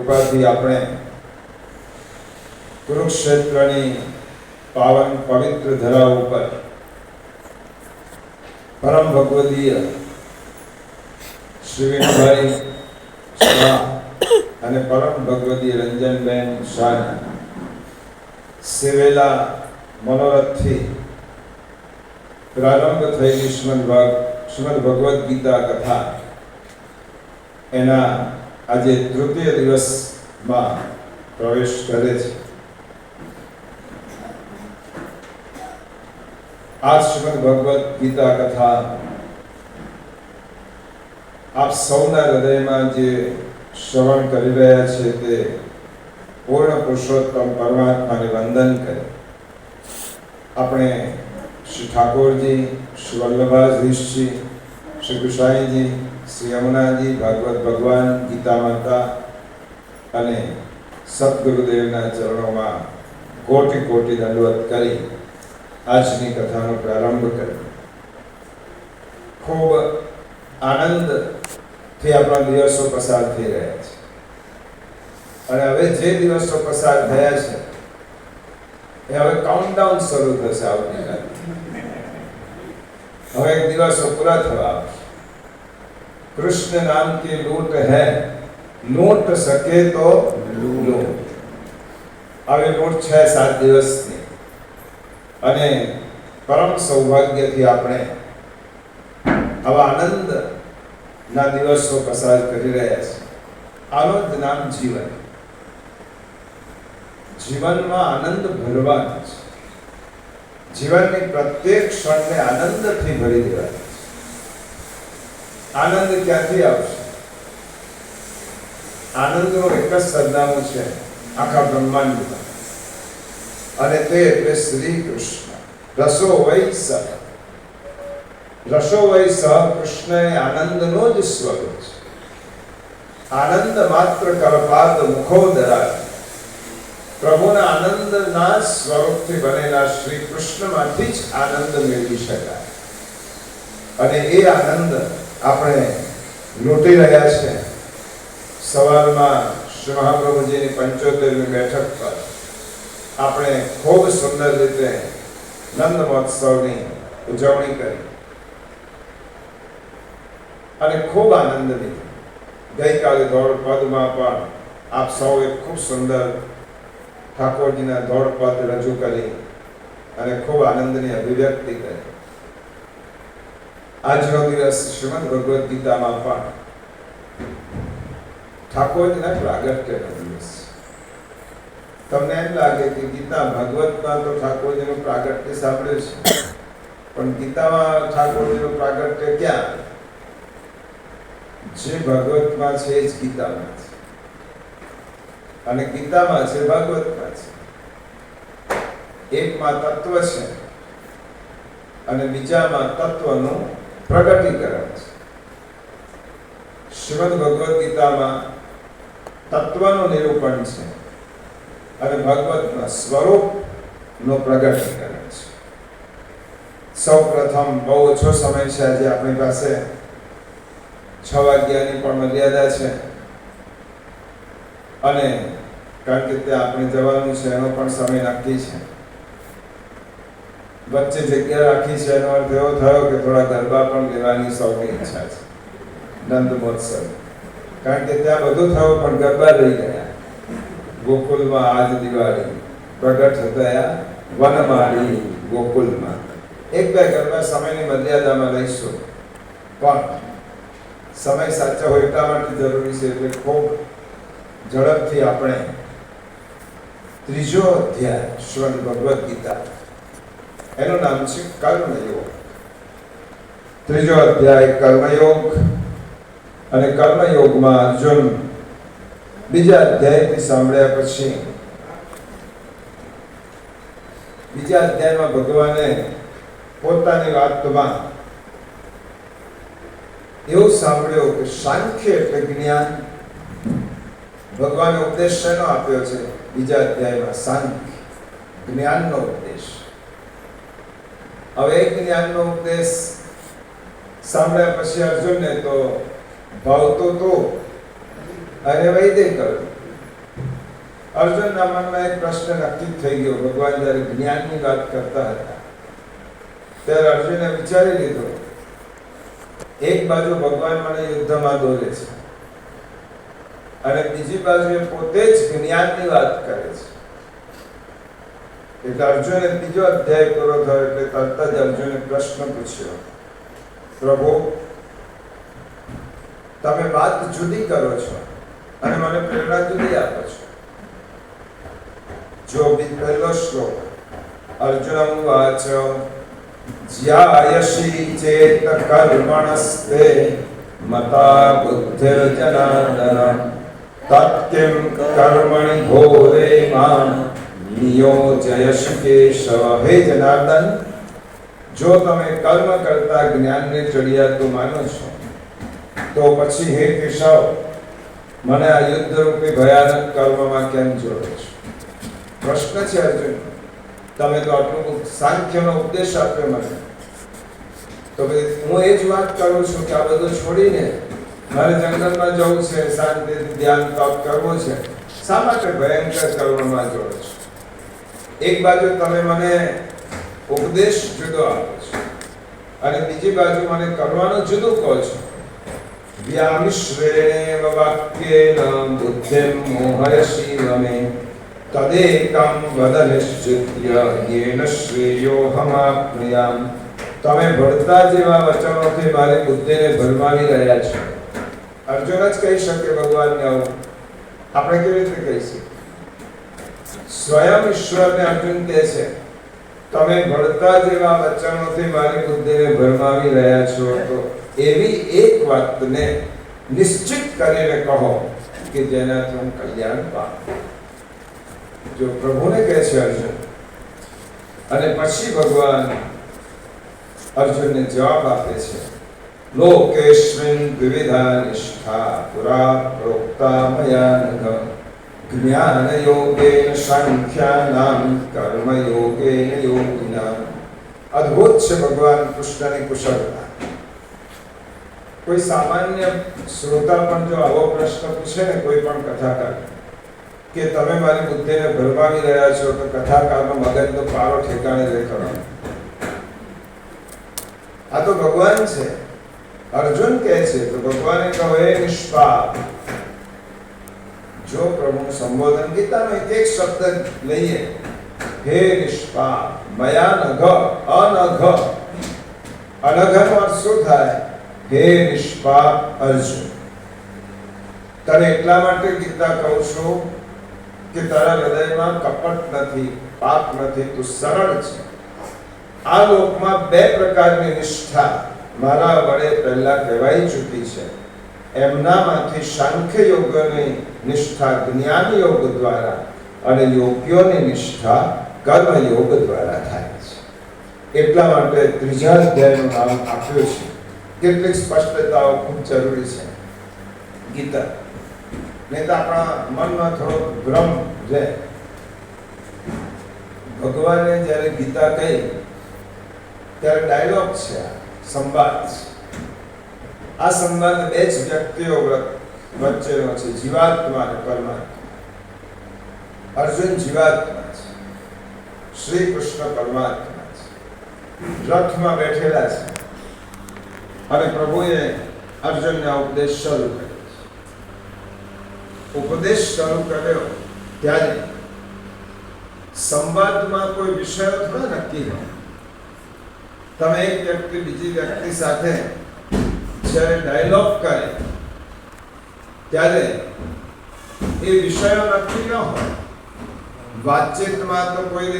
કૃપાથી આપણે કુરુક્ષેત્રની પાવન પવિત્ર ધરા ઉપર પરમ ભગવદીય શ્રી વિનુભાઈ શાહ અને પરમ ભગવદીય રંજનબેન શાહના સેવેલા મનોરથથી પ્રારંભ થયેલી શ્રીમદ ભગવદ્ ગીતા કથા એના આજે તૃતીય દિવસમાં પ્રવેશ કરે છે. આ શ્રીમદ ભગવદ્ ગીતા કથા આપ સૌના હૃદયમાં જે શ્રવણ કરી રહ્યા છે તે પૂર્ણ પુરુષોત્તમ પરમાત્માને વંદન કરે. આપણે શ્રી ઠાકોરજી, શ્રી વલ્લભાધીશજી, શ્રી ગુસાઈજી, શ્રી યમુનાજી, ભાગવત ભગવાન, ગીતા માતા અને સદગુરુદેવના ચરણોમાં કોટી કોટી દંડવત કરી આજની કથાનો પ્રારંભ કર્યો. ખૂબ આનંદથી આપણા દિવસો પસાર થઈ રહ્યા છે અને હવે જે દિવસો પસાર થયા છે એ હવે કાઉન્ટડાઉન શરૂ થશે. આવતીકાલે હવે એક દિવસો પૂરા થવા આવશે. કૃષ્ણ નામ કી લૂંટ હૈ, લૂંટ સકે તો લૂંટ. હવે લૂંટ 6-7 દિવસની અને પરમ સૌભાગ્યથી આપણે આવા આનંદના દિવસો પસાર કરી રહ્યા છીએ. આનો જ નામ જીવન. જીવનમાં આનંદ ભરવાનો છે. જીવનની પ્રત્યેક ક્ષણને આનંદથી ભરી દેવાની છે. આનંદ ક્યાંથી આવશે? આનંદનું એક જ સરનામું છે આખા બ્રહ્માંડમાં અને તે એટલે શ્રી કૃષ્ણ. રસો વૈ સહ, રસો વૈ સહ કૃષ્ણ એ આનંદનો જ સ્વરૂપ છે. આનંદ માત્ર કરપાદ મુખોદરા. પ્રભુના આનંદના સ્વરૂપથી બનેલા શ્રી કૃષ્ણમાંથી જ આનંદ મેળવી શકાય અને એ આનંદ આપણે લૂંટી રહ્યા છે. સવારમાં શ્રી મહાપ્રભુજીની 75મી બેઠક પર આપણે ખૂબ સુંદર રીતે નંદ મહોત્સવની ઉજવણી કરી અને ખૂબ આનંદ લીધો. ગઈકાલે દોડ પદમાં પણ આપ સૌએ ખૂબ સુંદર ઠાકોરજીના દોડ પદ રજૂ કરી અને ખૂબ આનંદની અભિવ્યક્તિ કરી. આજનો દિવસ શ્રીમદ ભગવદ્ ગીતામાં પણ ઠાકોરજીના પ્રાગટ્યનો દિવસ. તમને એમ લાગે કે ગીતા ભાગવતમાં તો ઠાકોરજીનું પ્રાગટ્ય સાંભળ્યું છે, પણ ગીતામાં ઠાકોરજીનું પ્રાગટ્ય ક્યાં? જે ભાગવતમાં છે એ જ ગીતામાં છે અને ગીતામાં છે ભાગવતમાં છે. એકમાં તત્વ છે અને બીજામાં તત્વનું પ્રગટીકરણ છે. શ્રીમદ ભગવદ્ ગીતામાં તત્વનું નિરૂપણ છે અને ભાગવતમાં સ્વરૂપનું પ્રગટીકરણ છે. સૌ પ્રથમ બહુ ઓછો સમય છે આજે આપણી પાસે. 6 વાગ્યાની પણ મર્યાદા છે અને કારણ કે ત્યાં આપણે જવાનું છે એનો પણ સમય નક્કી છે. વચ્ચે જગ્યા રાખી છે એનો અર્થ એવો થયો કે થોડા ગરબા પણ લેવાની સૌની ઈચ્છા છે નંદ મહોત્સવ. કારણ કે ત્યાં બધું થયું પણ ગરબા રહી ગયા. ગોકુલમાં આજ દિવાળી પ્રગટ થયા વનમાળી ગોકુલમાં. 1-2 ગરબા સમયની મર્યાદામાં રહીશું પણ સમય સાચો હોય એટલા માટે જરૂરી છે. એટલે ખૂબ ઝડપથી આપણે ત્રીજો અધ્યાય શ્રીમદ ભગવદ્ ગીતા, એનું નામ છે કર્મયોગ. ત્રીજો અધ્યાય કર્મયોગ અને કર્મયોગમાં અર્જુન બીજા અધ્યાયથી સાંભળ્યા પછી બીજા અધ્યાયમાં ભગવાને પોતાની વાતમાં એવું સાંભળ્યું કે સાંખ્ય એટલે જ્ઞાન. ભગવાને ઉપદેશ શેનો આપ્યો છે? બીજા અધ્યાયમાં સાંખ્ય જ્ઞાનનો ઉપદેશ. હવે એક જ્ઞાનનો ઉપદેશ સાંભળ્યા પછી અર્જુનને તો ભાવતો તો અને વૈદે કર્યું અર્જુનના મનમાં એક પ્રશ્ન નક્કી થઈ ગયો. ભગવાન જ્યારે જ્ઞાનની વાત કરતા હતા ત્યારે અર્જુને વિચારી લીધો, એક બાજુ ભગવાન મને યુદ્ધમાં દોરે છે અને બીજી બાજુ એ પોતે જ જ્ઞાનની વાત કરે છે. એટલે અર્જુને બીજો અધ્યાય પૂરો થયો એટલે તરત જ અર્જુને પ્રશ્ન પૂછ્યો, પ્રભુ તમે વાત જુદી કરો છો અને મને પ્રેરણા જુદી આપો છો. જો પહેલો શ્લોક અર્જુનમ વાચ જ્યાયસી ચેત કર્મણસ્તે મતા બુદ્ધિર્જનાર્દન તત્કિમ કર્મણિ ઘોરે માં નિયોજયશ કેશવ. હે જનાર્દન, જો તમે કર્મ કરતા જ્ઞાનને ચડિયાતું માનો છો તો પછી હે કેશવ મને આ યુદ્ધ રૂપી ભયાનક કર્મમાં કેમ જોડો છો? પ્રશ્ન છે અર્જુન, તમે તો આટલું સાંખ્યનો ઉપદેશ આપ્યો મને, તો હું એ જ વાત કરું છું કે આ બધું છોડીને મારે જંગલમાં જવું છે, શાંતિથી ધ્યાન તપ કરવું છે, શા માટે ભયંકર કર્મમાં જોડો છો? એક બાજુ તમે મને ઉપદેશ જુદો આપો છો અને બીજી બાજુ મને કરવાનું જુદું કહો છો. વ્યામિશ્રેણેવ વાક્યેન બુદ્ધિમ મોહયસી વમે તદેકં વદ નિશ્ચિત્ય યેન શ્રેયોહમાપ્નુયામ. તમે ભળતા જેવા વચનોથી મારી બુદ્ધિને ભરમાવી રહ્યા છો. અર્જુન જ કહી શકે ભગવાનને આવું, આપણે કેવી રીતે કહીશું? સ્વયં ઈશ્વરને અર્જુન કહે છે તમે ભળતા જેવા વચનોથી મારી બુદ્ધિને ભરમાવી રહ્યા છો, તો એવી એક વાતને નિશ્ચિત કરીને કહો કે જેનાથી હું કલ્યાણ પામું. જો પ્રભુને કહે છે અર્જુન, અને પછી ભગવાન અર્જુનને જવાબ આપે છે, લોકેસ્મિન વિવિધા નિષ્ઠા પુરા પ્રોક્તા મયા નઘ જ્ઞાન યોગેન સાંખ્યાનામ કર્મ યોગેન યોગિનામ. અદ્ભુત છે ભગવાન કૃષ્ણની કુશળતા. કોઈ સામાન્ય શ્રોતા પણ જો આવો પ્રશ્ન પૂછે ને કોઈ પણ કથાકાર કે તમે મારી બુદ્ધિને ભરમાવી રહ્યા છો, તો કથાકારનો મગજનો પારો ઠેકાણે રહે કરવાનો. આ તો ભગવાન છે. અર્જુન કહે છે તો ભગવાને કહો, હે નિષ્પાપ. જો પ્રભુનું સંબોધન ગીતાનો એક એક શબ્દ લઈએ, હે નિષ્પાપ મયા નઘ અનઘ. અનઘનો અર્થ શું થાય? હે નિષ્પાપ અર્જુન, તને એટલા માટે ગીતા કહું છું કે તારા હૃદયમાં કપટ નથી, પાપ નથી, તું સરળ છે. આ લોકમાં બે પ્રકારની નિષ્ઠા મારા વડે પહેલા કહેવાઈ ચૂકી છે. એમનામાંથી સાંખ્ય યોગની નિષ્ઠા જ્ઞાન યોગ દ્વારા અને યોગ્યોની નિષ્ઠા કર્મ યોગ દ્વારા થાય છે. એટલા માટે ત્રીજા અધ્યાયનું નામ આપ્યું છે. કેટલીક સ્પષ્ટતાઓ ખૂબ જરૂરી છે ગીતા, નહીં તો આપણા મનમાં થોડો ભ્રમ રહે. ભગવાને જ્યારે ગીતા કહી ત્યારે ડાયલોગ છે, સંવાદ છે. આ સંવાદ બે જ વ્યક્તિઓ વચ્ચેનો છે, જીવાત્મા અને પરમાત્મા. અર્જુન જીવાત્મા છે, શ્રી કૃષ્ણ પરમાત્મા છે. રથમાં બેઠેલા છે અને પ્રભુએ અર્જુનને ઉપદેશ શરૂ કર્યો છે. ઉપદેશ શરૂ કર્યો ત્યારે સંવાદમાં કોઈ વિષય થોડા નક્કી હોય. તમે એક વ્યક્તિ બીજી વ્યક્તિ સાથે જ્યારે ડાયલોગ કરે ત્યારે એ વિષયો નક્કી ન હોય. વાતચીતમાં તો કોઈક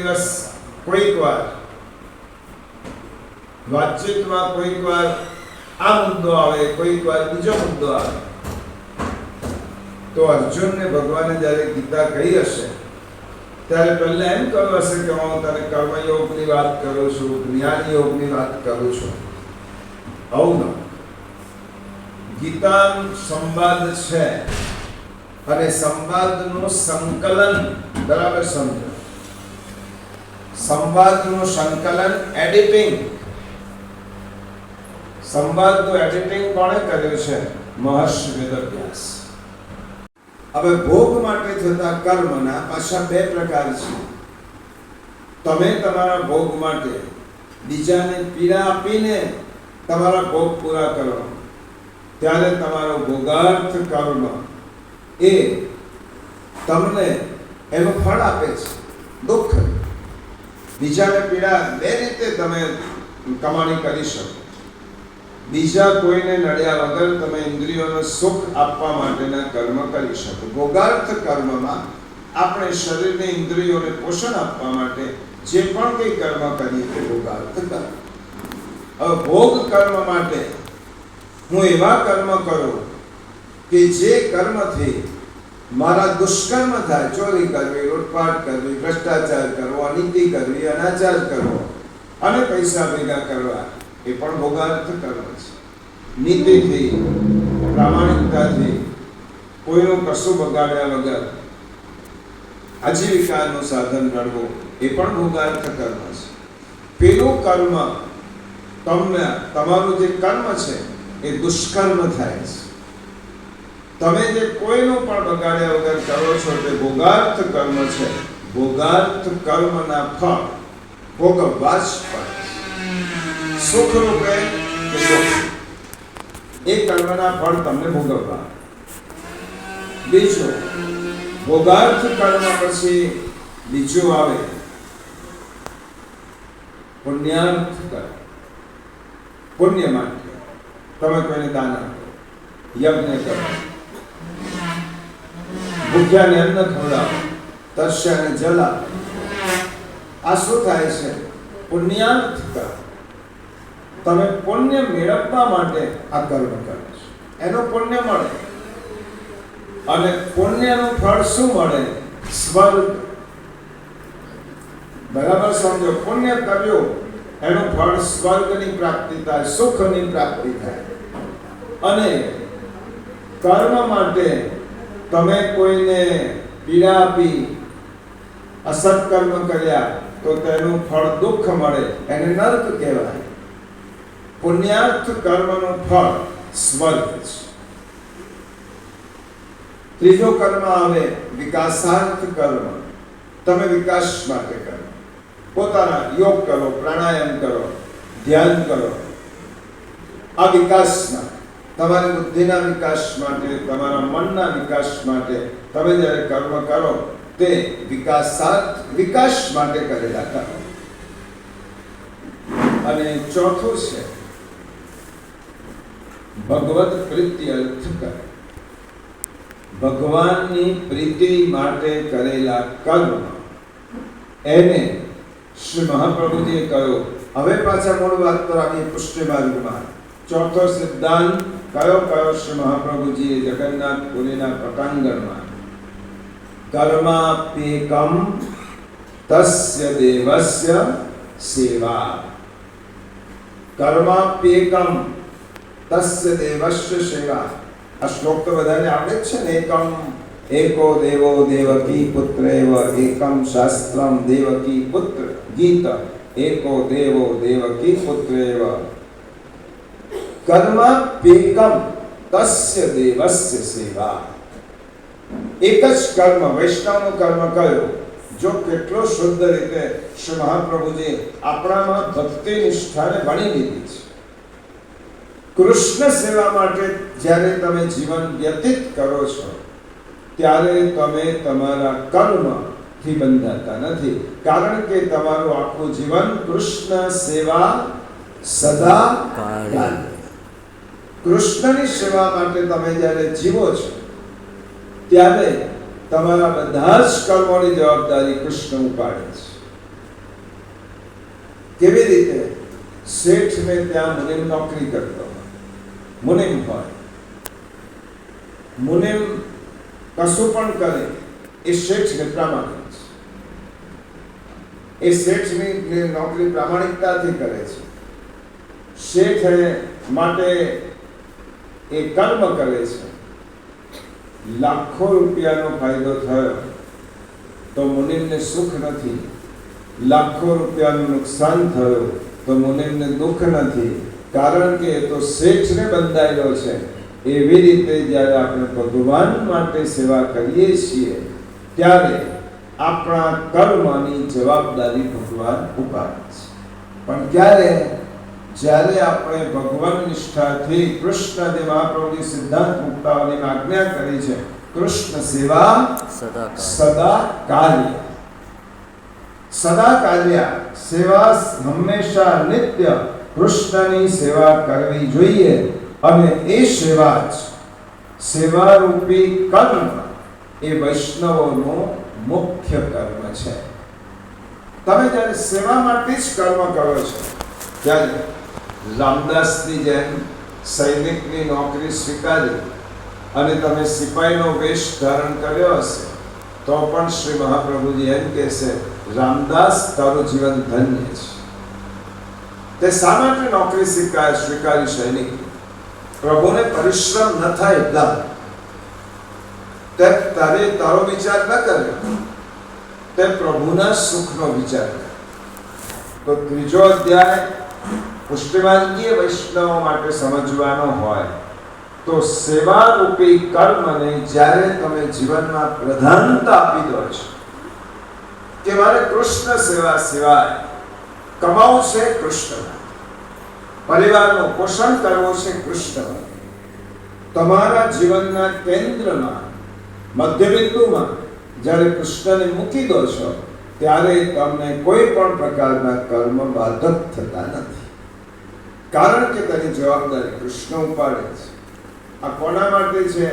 વાર આ મુદ્દો આવે, કોઈક વાર બીજો મુદ્દો આવે. તો અર્જુનને ભગવાને જ્યારે ગીતા કહી હશે ત્યારે પહેલા એમ કહ્યું હશે કે હું તને કર્મયોગની વાત કરું છું, જ્ઞાન યોગની વાત કરું છું. આવું ન. ગીતા સંવાદ છે અને સંવાદનું સંકલન બરાબર સમજો. સંવાદનું સંકલન એડિટિંગ. સંવાદનું એડિટિંગ કોણે કર્યું છે? મહર્ષિ વેદવ્યાસ. હવે ભોગ માટે થતા કર્મના પાછા બે પ્રકાર છે. તમે તમારા ભોગ માટે બીજાને પીડા આપીને તમારા ભોગ પૂરા કરો ત્યારે તમારો ભોગાર્થ કર્મ એ તમને એનું ફળ આપે છે, દુઃખ. બીજાને પીડા બે રીતે તમે કમાણી કરી શકો. બીજા કોઈને નડ્યા વગર તમે ઇન્દ્રિયોને સુખ આપવા માટેના કર્મ કરી શકો. ભોગાર્થ કર્મમાં આપણે શરીરને ઇન્દ્રિયોને પોષણ આપવા માટે જે પણ કંઈ કર્મ કરીએ તે ભોગાર્થ કર્મ. હવે ભોગ કર્મ માટે હું એવા કર્મ કરું કે જે કર્મથી મારા દુષ્કર્મ થાય, ચોરી કરવી, લૂંટફાટ કરવી, ભ્રષ્ટાચાર કરવો, અનીતિ કરવી, અનાચાર કરવો અને પૈસા ભેગા કરવા, એ પણ ભોગાર્થ કર્મ છે. નીતિથી, પ્રામાણિકતાથી કોઈનું કશું બગાડ્યા વગર આજીવિકાનું સાધન રળવું, એ પણ ભોગાર્થ કર્મ છે. પેલું કર્મ તમને, તમારું જે કર્મ છે એ દુષ્કર્મ થાય છે. તમે જે કોઈનું પણ બગાડ્યા વગર કરો છો તે ભોગાર્થ કર્મ છે. ભોગાર્થ કર્મના ફળ ભોગવવા જ પડે, સુખ રૂપે કે દુઃખ, એ કર્મના ફળ તમને ભોગવવા. બીજું, ભોગાર્થ કર્મ પછી બીજું આવે પુણ્યાર્થ કર્મ. પુણ્ય માટે તમે કોઈને દાન આપો, યજ્ઞ કરો, ભૂખ્યાને અન્ન ખવડાવો, તરસ્યાને જલ આપો. આ શું થાય છે? પુણ્યાર્થ કર્મ. તમે પુણ્ય મેળવવા માટે આ કર્મ કરો છો, એનું પુણ્ય મળે. અને પુણ્યનું ફળ શું મળે? સ્વર્ગ. બરાબર સમજો. પુણ્ય કર્યો એનું ફળ સ્વર્ગની પ્રાપ્તિ થાય, સુખની પ્રાપ્તિ થાય. અને કર્મ માટે તમે કોઈને પીડા આપી, અસત્કર્મ કર્યા તો તેનું ફળ દુઃખ મળે, એને નરક કહેવાય. પુણ્યાર્થ કર્મનું ફળ સ્વર્ગ છે. ત્રીજો કર્મ આવે વિકાસાર્થ કર્મ. તમે વિકાસ માટે કરો, પોતાના યોગ કરો, પ્રાણાયામ કરો, ધ્યાન કરો. આ વિકાસ માટે, તમારી બુદ્ધિના વિકાસ માટે, તમારા મનના વિકાસ માટે તમે જ્યારે કર્મ કરો તે વિકાસ માટે કરેલા કર્મ. અને ચોથું છે ભગવત પ્રીતિ અર્થ કર્મ. ભગવાનની પ્રીતિ માટે કરેલા કર્મ, એને શ્રી મહાપ્રભુજીએ કહ્યું. હવે પાછા મૂળ વાત પર આવીએ પુષ્ટિ માર્ગમાં. ચોથો સિદ્ધાંત કયો શ્રી મહાપ્રભુજીએ જગન્નાથ પુરીના પટાંગણમાં? કર્માપ્યેકમ તસ્ય દેવસ્ય સેવા. કર્માપ્યેકમ તસ્ય દેવસ્ય સેવા. આ શ્લોક તો બધાને આવડે જ છે ને. એકમ एको देवो देवकी पुत्रेव एकम शास्त्रम देवकी पुत्र गीत एको देवो देवकी पुत्रेव कर्माप्येकम तस्य देवस्य सेवा. एक જ કર્મ, વૈષ્ણવનું કર્મ કયું? જો કેટલો શુદ્ધ રીતે શ્રી મહાપ્રભુજી આપણામાં ભક્તિ નિષ્ઠાને વણી લીધી છે. કૃષ્ણ સેવા માટે જ્યારે તમે જીવન વ્યતીત કરો છો ત્યારે તમે તમારા કર્મથી બંધાતા નથી, કારણ કે તમારું આખું જીવન કૃષ્ણ સેવા સદા કાળ. કૃષ્ણની સેવા માટે તમે જ્યારે જીવો છો ત્યારે તમારા બધા જ કર્મોની જવાબદારી કૃષ્ણ ઉપાડે છે. કેવી રીતે? શેઠ ને ત્યાં મુનિમ નોકરી કરતો હોય, મુનિમ હોય, મુનિમ કશું પણ કરે એ શેઠને પ્રામાણિક છે. એ શેઠની નોકરી પ્રામાણિકતાથી કરે છે. શેઠ માટે એ કર્મ કરે છે. લાખો રૂપિયાનો ફાયદો થયો તો મુનિમને સુખ નથી, લાખો રૂપિયાનું નુકસાન થયું તો મુનિમને દુઃખ નથી, કારણ કે એ તો શેઠને બંધાયેલો છે. એવી રીતે જ્યારે આપણે ભગવાન માટે સેવા કરીએ છીએ ત્યારે આપણા કર્મની જવાબદારી ભગવાન ઉપાડે છે. પણ ક્યારે? જ્યારે આપણે ભગવાન નિષ્ઠાથી કૃષ્ણદેવ મહાપ્રભુજી સિદ્ધાંત મુક્તાવલીની આજ્ઞા કરી છે, કૃષ્ણ સેવા સદા કાર્ય. સદા કાર્ય સેવા હંમેશા નિત્ય કૃષ્ણની સેવા કરવી જોઈએ. અને એ સેવા જ સેવારૂપી કર્મ એ વૈષ્ણવોનું મુખ્ય કર્મ છે. તમે જ્યારે સેવા માટે જ કર્મ કરો છો ત્યારે રામદાસની જેમ સૈનિકની નોકરી સ્વીકારી અને તમે સિપાહીનો વેશ ધારણ કર્યો હશે તો પણ શ્રી મહાપ્રભુજી એમ કહેશે, રામદાસ તારું જીવન ધન્ય છે. તે શા માટે નોકરી સ્વીકારી સૈનિક? પ્રભુને પરિશ્રમ ન થાય એટલા. તે તારો વિચાર ન કર્યો, તે પ્રભુના સુખનો વિચાર કર્યો. તો ત્રીજો અધ્યાય પુષ્ટિમાર્ગીય વૈષ્ણવો માટે સમજવાનો હોય તો સેવારૂપી કર્મને જ્યારે તમે જીવનમાં પ્રધાનતા આપી દો છો કે મારે કૃષ્ણ સેવા સિવાય કમાવું છે કૃષ્ણ, પરિવારનું પોષણ કરવું છે કૃષ્ણ, તમારા જીવનના કેન્દ્રમાં મધ્યબિંદુમાં જ્યારે કૃષ્ણને મૂકી દો છો ત્યારે તમને કોઈ પણ પ્રકારના કર્મ બાધક થતા નથી. કારણ કે તેની જવાબદારી કૃષ્ણ ઉપાડે છે. આ કોના માટે છે?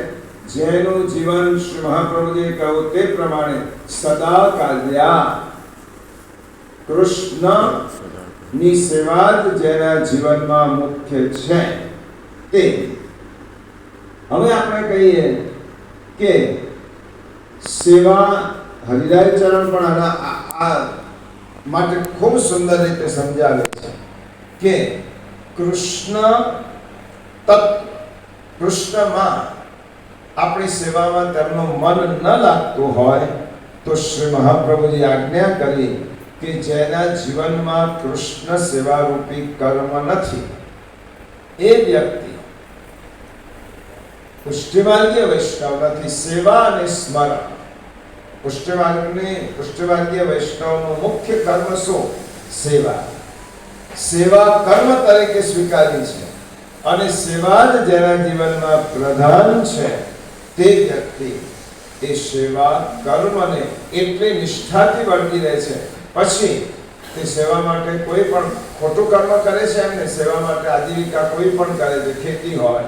જેનું જીવન શ્રી મહાપ્રભુજીએ કહ્યું તે પ્રમાણે સદા કાર્યા કૃષ્ણની સેવા જ જેના જીવનમાં મુખ્ય છે તે. હવે આપણે કહીએ કે સેવા હરિરાય ચરણ પણ આ માટે ખૂબ સુંદર રીતે સમજાવે છે કે કૃષ્ણમાં આપણી સેવામાં તેમનું મન ન લાગતું હોય તો શ્રી મહાપ્રભુજી આજ્ઞા કરી કે જેના જીવનમાં કૃષ્ણ સેવારૂપી કર્મ નથી એ વ્યક્તિ પુષ્ટિમાર્ગીય વૈષ્ણવ નથી. સેવા અને સ્મરણ. પુષ્ટિમાર્ગીય વૈષ્ણવનું મુખ્ય કર્મ શું? સેવા. સેવા કર્મ તરીકે સ્વીકારી છે અને સેવા જ જેના જીવનમાં પ્રધાન છે તે વ્યક્તિ એ સેવા કર્મને એટલી નિષ્ઠાથી વળગી રહે છે. પછી તે સેવા માટે કોઈ પણ ખોટું કર્મ કરે છે એમને સેવા માટે આજીવિકા કોઈ પણ કરે છે, ખેતી હોય,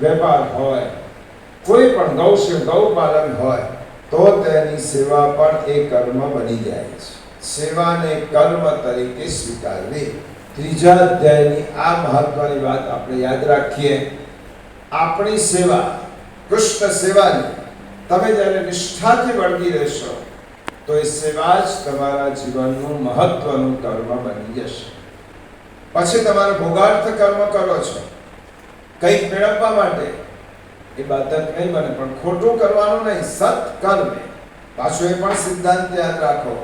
વેપાર હોય, કોઈ પણ ગૌપાલન હોય તો તેની સેવા પણ એ કર્મ બની જાય છે. સેવાને કર્મ તરીકે સ્વીકારવી. ત્રીજા અધ્યાયની આ મહત્વની વાત આપણે યાદ રાખીએ. આપણી સેવા કૃષ્ણ સેવાની તમે જ્યારે નિષ્ઠાથી વળગી રહેશો તો એ સેવા જ તમારા જીવનનું મહત્વનું કર્મ બની જશે. પછી તમારે ભોગાર્થ કર્મ કરો છો કંઈક મેળવવા માટે, એ બાધક નહીં બને. પણ ખોટું કરવાનું નહીં, સત્કર્મ. પાછો એ પણ સિદ્ધાંત યાદ રાખો.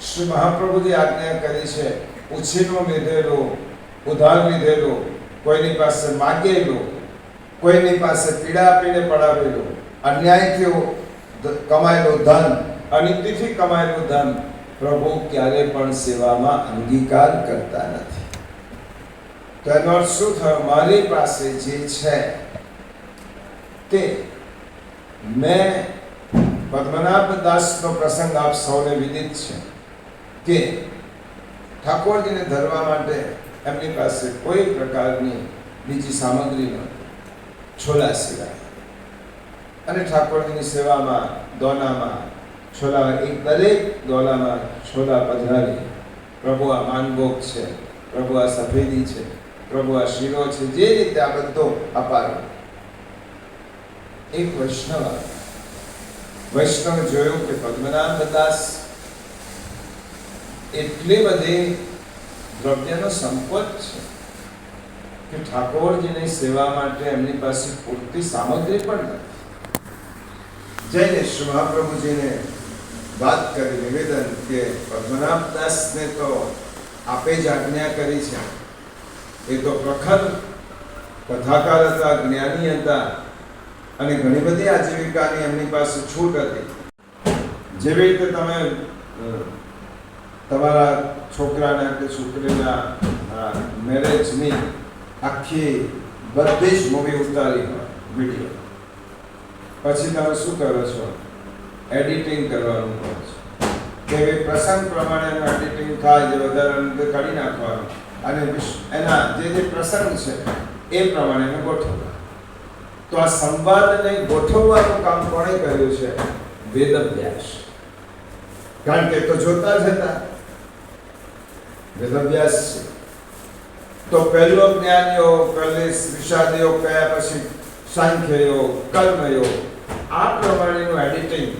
શ્રી મહાપ્રભુજી આજ્ઞા કરી છે, ઉછીનું લીધેલું, ઉધાર લીધેલું, કોઈની પાસે માગેલું, કોઈની પાસે પીડા આપીને પડાવેલું, અન્યાયથી કમાયેલું ધન, અનિતિથી કમાયેલું ધન પ્રભુ ક્યારે પણ સેવામાં અંગીકાર કરતા નથી. તો એનો અર્થ શું થયો? મારી પાસે જે છે તે મેં પદ્મનાભ દાસનો પ્રસંગ આપ સૌને વિદિત છે કે ઠાકોરજીને ધરવા માટે એમની પાસે કોઈ પ્રકારની બીજી સામગ્રી નહોતી છોલા સિવાય. અને ઠાકોરજીની સેવામાં દોનામાં છોલા, એક દરેક દોલામાં છોલા પધરાવી, પ્રભુ આ માનભોગ છે, પ્રભુ આ સફેદી છે, પ્રભુ આ શીરો છે, જે રીતે આ બધો અપારો. એક વૈષ્ણવ જોયું કે પદ્મનાભ દાસ એટલી બધી દ્રવ્યનો સંપત છે કે ઠાકોરજીની સેવા માટે એમની પાસે પૂરતી સામગ્રી પણ નથી. જઈને શ્રી મહાપ્રભુજીને વાત કરી, નિવેદન કે પદ્મનાભ દાસને તો આપે જ આજ્ઞા કરી છે, એ તો પ્રખર કથાકાર હતા, જ્ઞાની હતા અને ઘણી બધી આજીવિકાની એમની પાસે છૂટ હતી. જેવી રીતે તમે તમારા છોકરાના કે છોકરીના મેરેજની આખી બધી જ મૂવી ઉતારી હોય વિડીયો, પછી તમે શું કરો છો? એડિટિંગ કરવાનું કહો છો કે પ્રસંગ પ્રમાણે એનું એડિટિંગ થાય, જે વધારાનું તે કાઢી નાખવાનું અને એના જે પ્રસંગ છે એ પ્રમાણે એને ગોઠવવા. તો આ સંવાદને ગોઠવવાનું કામ કોણે કર્યું છે? વેદવ્યાસ. કારણ કે તો જોતા જ હતા, વેદવ્યાસ છે. તો પહેલો જ્ઞાનયોગ, પહેલે વિષાદયોગ કયા, પછી સાંખ્યયોગ, કર્મયોગ, આ પ્રમાણેનું એડિટિંગ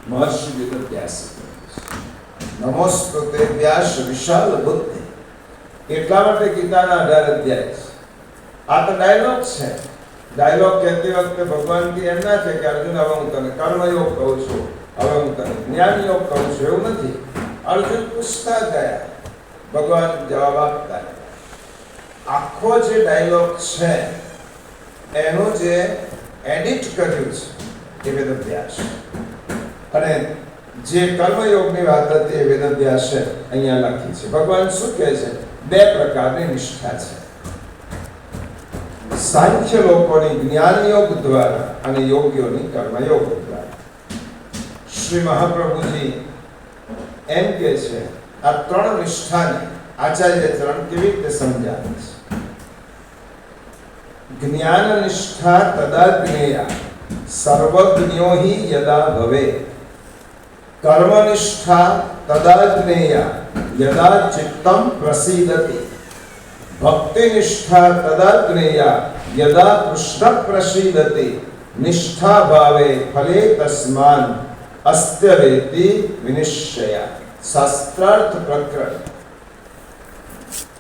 મહર્ષિ વેદવ્યાસે કર્યું છે. નમોસ્તુતે વ્યાસ વિશાલ બુદ્ધિ. એટલા માટે ગીતાના 18 અધ્યાય છે. આ તો ડાયલોગ છે. ડાયલોગ કહેતી વખતે ભગવાનથી એમ ના છે કે અર્જુન હવે હું તને કર્મયોગ કહું છું, હવે હું તને જ્ઞાન યોગ કહું છું, એવું નથી. અર્જુન પૂછતા ગયા, ભગવાન જવાબ આપતા. આખો જે ડાયલોગ છે એનું જે એડિટ કર્યું છે એ વેદવ્યાસ, અને જે કર્મયોગની વાત હતી એ વેદવ્યાસે અહીંયા લખી છે. ભગવાન શું કહે છે? 2 પ્રકારની નિષ્ઠા છે. સાંખ્ય લોકોની જ્ઞાન યોગ દ્વારા અને યોગીઓની કર્મયોગ દ્વારા. શ્રી મહાપ્રભુજી એમ કહે છે આ 3 નિષ્ઠાને આચાર્ય ચરણ કેવી રીતે સમજાવે છે? જ્ઞાન નિષ્ઠા તદા જ્ઞેયા સર્વજ્ઞો હિ યદા ભવે. કર્મ નિષ્ઠા તદા જ્ઞેયા યદા ચિત્તમ પ્રસીદતિ. ભક્તિ નિષ્ઠા તદા જ્ઞેયા યદા કૃષ્ણ પ્રસીદતિ. નિષ્ઠા ભાવે ફલે તસ્માન અસ્ત્યવેતિ વિનિશ્ચયા. શાસ્ત્રાર્થ પ્રકરણ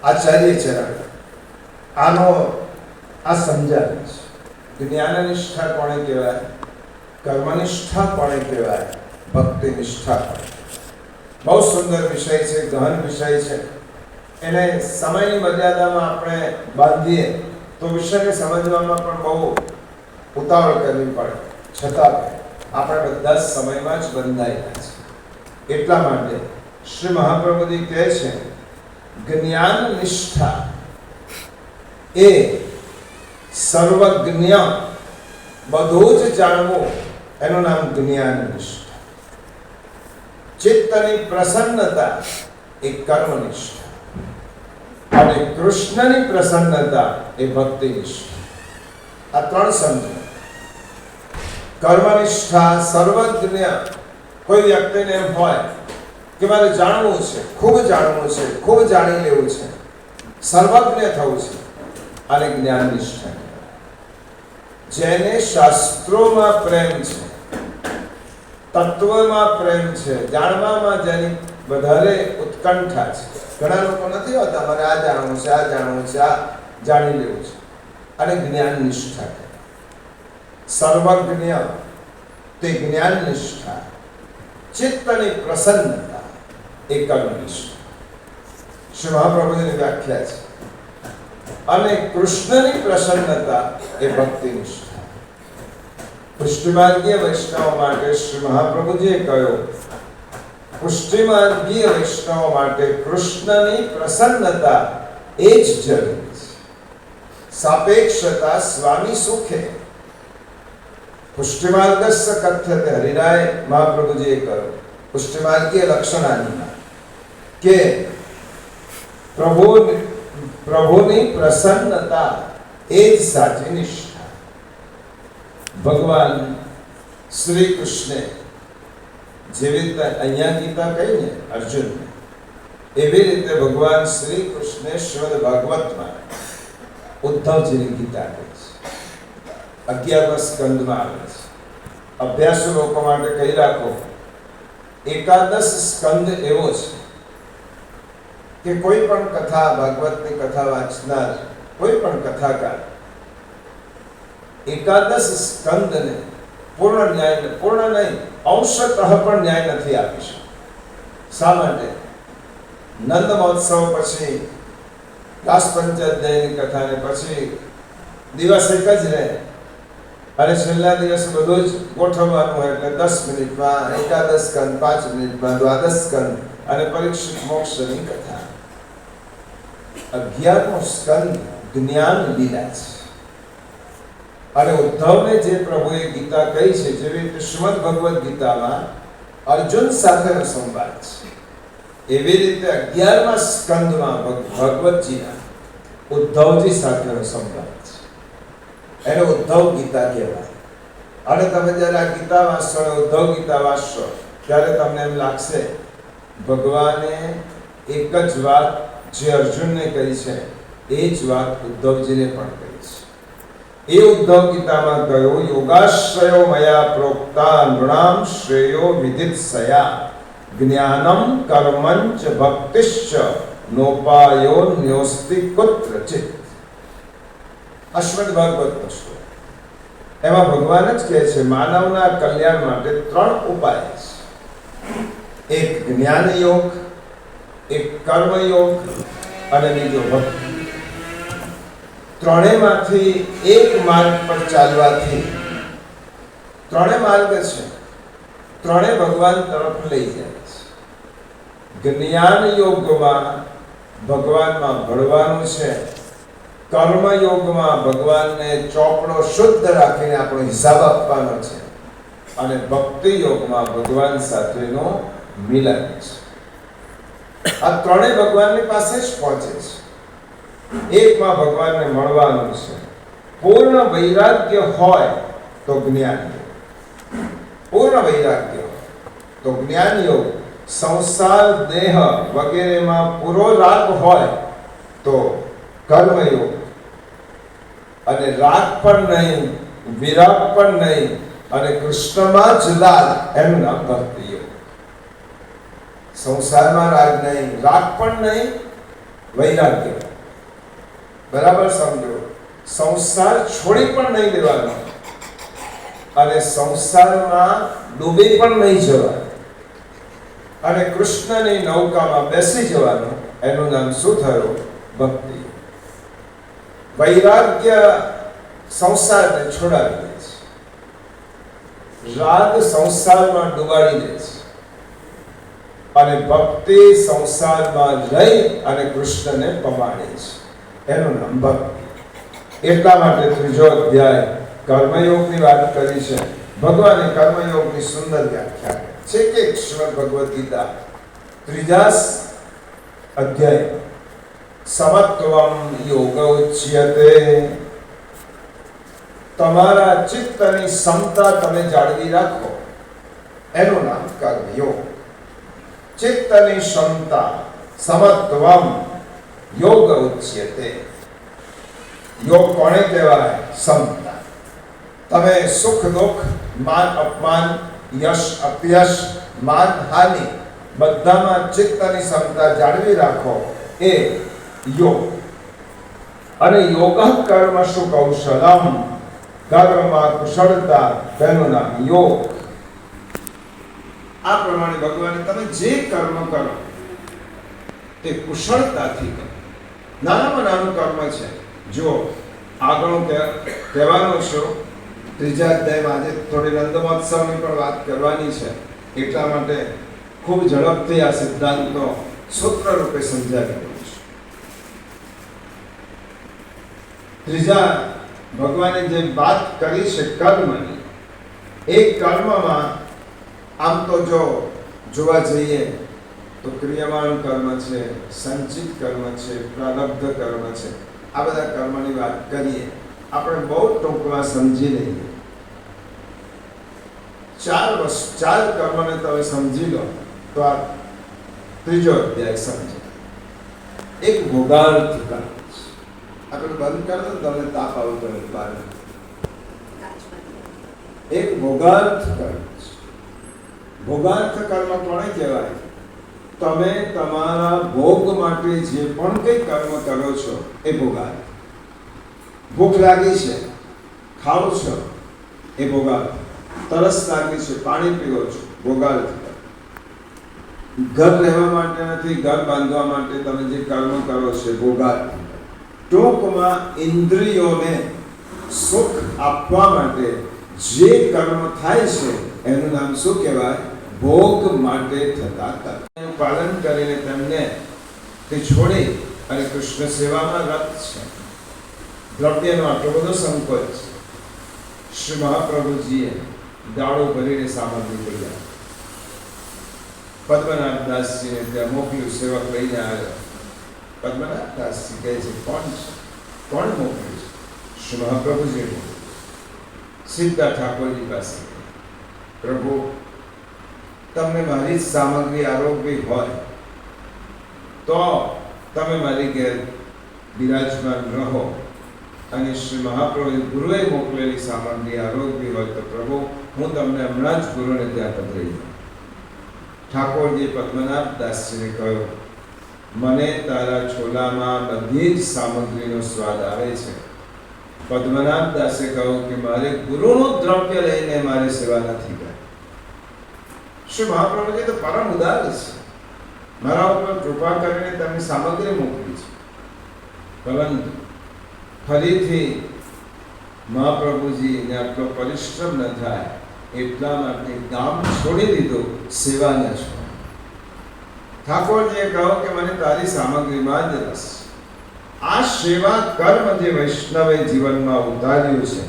આચાર્ય ચરણ આનો આ સમજાવે છે. જ્ઞાન નિષ્ઠા કોણે કહેવાય? કર્મનિષ્ઠા કોણે કહેવાય? ભક્તિ નિષ્ઠા. બહુ સુંદર વિષય છે, ગહન વિષય છે. એને સમયની મર્યાદામાં આપણે બાંધીએ તો વિષયને સમજવામાં પણ બહુ ઉતાવળ કરવી પડે. છતાં આપણે બધા સમયમાં જ બંધાયેલા છે. એટલા માટે શ્રી મહાપ્રભુજી કહે છે જ્ઞાન નિષ્ઠા એ સર્વજ્ઞ, બધું જ જાણવું, એનું નામ જ્ઞાન નિષ્ઠા. ચિત્તની પ્રસન્નતા એ કર્મનિષ્ઠા, અને કૃષ્ણની પ્રસન્નતા એ ભક્તિ નિષ્ઠા. આ 3 સમજો. કર્મનિષ્ઠા સર્વજ્ઞ. કોઈ વ્યક્તિને એમ હોય કે મારે જાણવું છે, ખૂબ જાણવું છે, ખૂબ જાણી લેવું છે, સર્વજ્ઞ થવું છે, અને જ્ઞાન નિષ્ઠા. જેને શાસ્ત્રોમાં પ્રેમ છે, તત્વમાં પ્રેમ છે, જાણવામાં જેની વધારે ઉત્કંઠા છે. ઘણા લોકો નથી હોતા મારે આ જાણવું છે, આ જાણવું છે, આ જાણી લેવું છે, અને જ્ઞાન નિષ્ઠા. સર્વજ્ઞ તે જ્ઞાન નિષ્ઠા. ચિત્તની પ્રસન્નતા એ કર્મનિષ્ઠા. શ્રી મહાપ્રભુજીની વ્યાખ્યા છે. અને કૃષ્ણની પ્રસન્નતા એ ભક્તિ નિષ્ઠા. પુષ્ટિમાર્ગીય વૈષ્ણવ માટે શ્રી મહાપ્રભુજીએ કહ્યું, પુષ્ટિમાર્ગીય વૈષ્ણવ માટે કૃષ્ણની પ્રસન્નતા એ જ જરૂરી છે. સાપેક્ષતા સ્વામી સુખે. પુષ્ટિમાર્ગસ્ય કથ્યતે. હરિરાય મહાપ્રભુજીએ કહ્યું પુષ્ટિમાર્ગીય લક્ષણાની કે પ્રભુની પ્રસન્નતા એ જ સાચી નિષ્ઠા. ભગવાન શ્રી કૃષ્ણે જેવી રીતે અહીંયા ગીતા કહી ને અર્જુનને, એવી રીતે ભગવાન શ્રી કૃષ્ણે શ્રીમદ ભાગવતમાં ઉદ્ધવજીની ગીતા કહી છે. 11મા સ્કંદમાં આવે છે. અભ્યાસુ લોકો માટે કહી રાખો, એકાદશ સ્કંદ એવો છે કે કોઈ પણ કથા, ભાગવતની કથા વાંચનાર કોઈ પણ કથાકાર એકાદશ સ્કંદને પૂર્ણ ન્યાય, પૂર્ણ નહીં, અંશતઃ પણ ન્યાય નથી આપી શકતો. શા માટે? નંદ મહોત્સવ પછી રાસ પંચાધ્યાયની કથાને પછી દિવસ એક જ રહે અને છેલ્લા દિવસે બધું જ ગોઠવવાનું હોય એટલે 10 મિનિટમાં એકાદશ સ્કંદ, 5 મિનિટમાં દ્વાદશ સ્કંદ અને પરીક્ષિત મોક્ષની કથા. 11મો સ્કંદ જ્ઞાન લીલા છે. અને ઉદ્ધવને જે પ્રભુએ ગીતા કહી છે, જેવી રીતે શ્રીમદ ભગવદ ગીતામાં અર્જુન સાથેનો સંવાદ છે, એવી રીતે 11મા સ્કંદમાં ભગવતજીના ઉદ્ધવજી સાથેનો સંવાદ છે. એને ઉદ્ધવ ગીતા કહેવાય. અને તમે જ્યારે આ ગીતા વાંચશો, ઉદ્ધવ ગીતા વાંચશો, ત્યારે તમને એમ લાગશે ભગવાને એક જ વાત જે અર્જુનને કહી છે એ જ વાત ઉદ્ધવજીને પણ કહી છે. એ ઉદ્ધવ ગીતામાં કહ્યું, યોગાશ્રયો મયા પ્રોક્તા નૃણામ શ્રેયો વિદિત્સયા જ્ઞાનમ કર્મંચ ભક્તિશ્ચ નોપાયો ન્યોસ્તિ કુત્રચિત. અશ્વદ ભાગવતનો શ્લોક. એમાં ભગવાન જ કહે છે માનવના કલ્યાણ માટે 3 ઉપાય છે. એક જ્ઞાન યોગ, એક કર્મ યોગ અને બીજો ભક્તિ. ત્રણેયમાંથી એક માર્ગ પર ચાલવાથી, ત્રણેય માર્ગ છે, ત્રણેય ભગવાન તરફ લઈ જાય છે. જ્ઞાન યોગમાં ભગવાનમાં ભળવાનું છે, કર્મ યોગમાં ભગવાનને ચોપડો શુદ્ધ રાખીને આપણો હિસાબ આપવાનો છે, અને ભક્તિ યોગમાં ભગવાન સાથેનો મિલન છે. આ ત્રણેય ભગવાનની પાસે જ પહોંચે છે. એકમાં ભગવાનને મળવાનું છે. પૂર્ણ વૈરાગ્ય હોય તો જ્ઞાન યોગ, પૂર્ણ વૈરાગ્ય હોય તો જ્ઞાન યોગ, સંસાર દેહ વગેરેમાં પૂરો રાગ હોય તો કર્મયોગ, અને રાગ પણ નહીં, વિરાગ પણ નહીં, અને કૃષ્ણમાં જ લાલ, એનું નામ ભક્તિ યોગ. સંસારમાં રાગ નહીં, રાગ પણ નહીં, વૈરાગ્ય. બરાબર સમજો. સંસાર છોડી પણ નહીં દેવાનો અને સંસારમાં ડૂબી પણ નહીં જવાનું અને કૃષ્ણની નૌકામાં બેસી જવાનું. એનું નામ શું થયું? ભક્તિ. વૈરાગ્ય સંસારને છોડાવી દે છે, રાગ સંસારમાં ડુબાડી દે છે, અને ભક્તિ સંસારમાં રહી અને કૃષ્ણને પમાડે છે. એનું નામ ભક્તિ. એટલા માટે ત્રીજો અધ્યાય કર્મયોગની વાત કરી છે. ભગવાને કર્મયોગની સુંદર વ્યાખ્યા છે કે શ્રીમદ ભગવદ ગીતા ત્રીજા અધ્યાય સમત્વમ યોગ ઉચ્યતે. તમારા ચિત્તની સમતા તમે જાળવી રાખો, એનું નામ કર્મયોગ. ચિત્તની સમતા, સમત્વમ યોગ ઉચ્યતે. યોગ કોને કહેવાય? સમતા. તમે સુખ દુઃખ, માન અપમાન, યશ અપયશ, માન હાનિ બધામાં ચિત્તની સમતા જાળવી રાખો, એ યોગ. અને યોગ કર્મસુ કૌશલમ, કર્મમાં કુશળતા, તેનું નામ યોગ. આ પ્રમાણે ભગવાને તમે જે કર્મ કરો તે કુશળતાથી કરો. નાનામાં નાનું કર્મ છે. જો આગળ કહેવાનો છું, ત્રીજા અધ્યાયમાં આજે થોડી નંદ મહોત્સવની પણ વાત કરવાની છે, એટલા માટે ખૂબ ઝડપથી આ સિદ્ધાંતનો સૂત્ર રૂપે સમજાવી દઉં છું. ત્રીજા ભગવાને જે વાત કરી છે કર્મની, એ કર્મમાં આમ તો જો જોવા જઈએ તો ક્રિયમાણ કર્મ છે, સંચિત કર્મ છે, પ્રારબ્ધ કર્મ છે. આ બધા કર્મની વાત કરીએ, આપણે બહુ ટૂંકમાં સમજી લઈએ. ચાર કર્મને તમે સમજી લો તો આ ત્રીજો અધ્યાય સમજો. એક ભોગાર્થ કર્મ છે. આપણે બંધ કરી દો, તમને તાપ આવતો હોય બહાર. એક ભોગાર્થ કર્મ છે. ભોગાર્થ કર્મ કોને કહેવાય? તમે તમારા ભોગ માટે જે પણ કંઈ કર્મ કરો છો એ ભોગાર્થ. ભૂખ લાગી છે, ખાઓ છો, એ ભોગાર્થ. તરસ લાગી છે, પાણી પીવો છો, ભોગાર્થ. ઘર રહેવા માટે નથી, ઘર બાંધવા માટે તમે જે કર્મ કરો છો ભોગાર્થ. ટૂંકમાં ઇન્દ્રિયોને સુખ આપવા માટે જે કર્મ થાય છે એનું નામ શું કહેવાય? ભોગ માટે થતા કર્મ. પાલન કરીને તેમને તે છોડી અને કૃષ્ણ સેવામાં રત છે. દ્રવ્યનો આટલો બધો સંકોચ છે. શ્રી મહાપ્રભુજીએ દાળો ભરીને સામગ્રી તૈયાર, પદ્મનાભ દાસજીને ત્યાં મોકલ્યું. સેવક લઈને આવ્યો. પદ્મનાભ દાસજી કહે છે, કોણ છે? કોણ મોકલ્યું છે? શ્રી મહાપ્રભુજીએ મોકલ્યું. સીધા ઠાકોરજી પાસે, પ્રભુ તમને મારી જ સામગ્રી આરોગવી હોય તો તમે મારી ઘેર બિરાજમાન રહો, અને શ્રી મહાપ્રભુ ગુરુએ મોકલેલી સામગ્રી આરોગવી હોય તો પ્રભુ હું તમને હમણાં જ ગુરુને ત્યાં પધરાઈ દઉં. ઠાકોરજી પદ્મનાભ દાસજીને કહ્યું, મને તારા છોલામાં બધી જ સામગ્રીનો સ્વાદ આવે છે. પદ્મનાભ દાસે કહ્યું કે મારે ગુરુનું દ્રવ્ય લઈને મારે સેવા નથી કરી. શ્રી મહાપ્રભુજી તો પરમ ઉદાર છે. મારા ઉપર કૃપા કરીને તમે સામગ્રી મોકલી છે, પરંતુ ફરીથી મહાપ્રભુજીને આટલો પરિશ્રમ ન થાય એટલા માટે ગામ છોડી દીધું, સેવા ન છોડી. ઠાકોરજીએ કહ્યું કે મને તારી સામગ્રીમાં જ રસ. આ સેવા કર્મ જે વૈષ્ણવે જીવનમાં ઉતાર્યું છે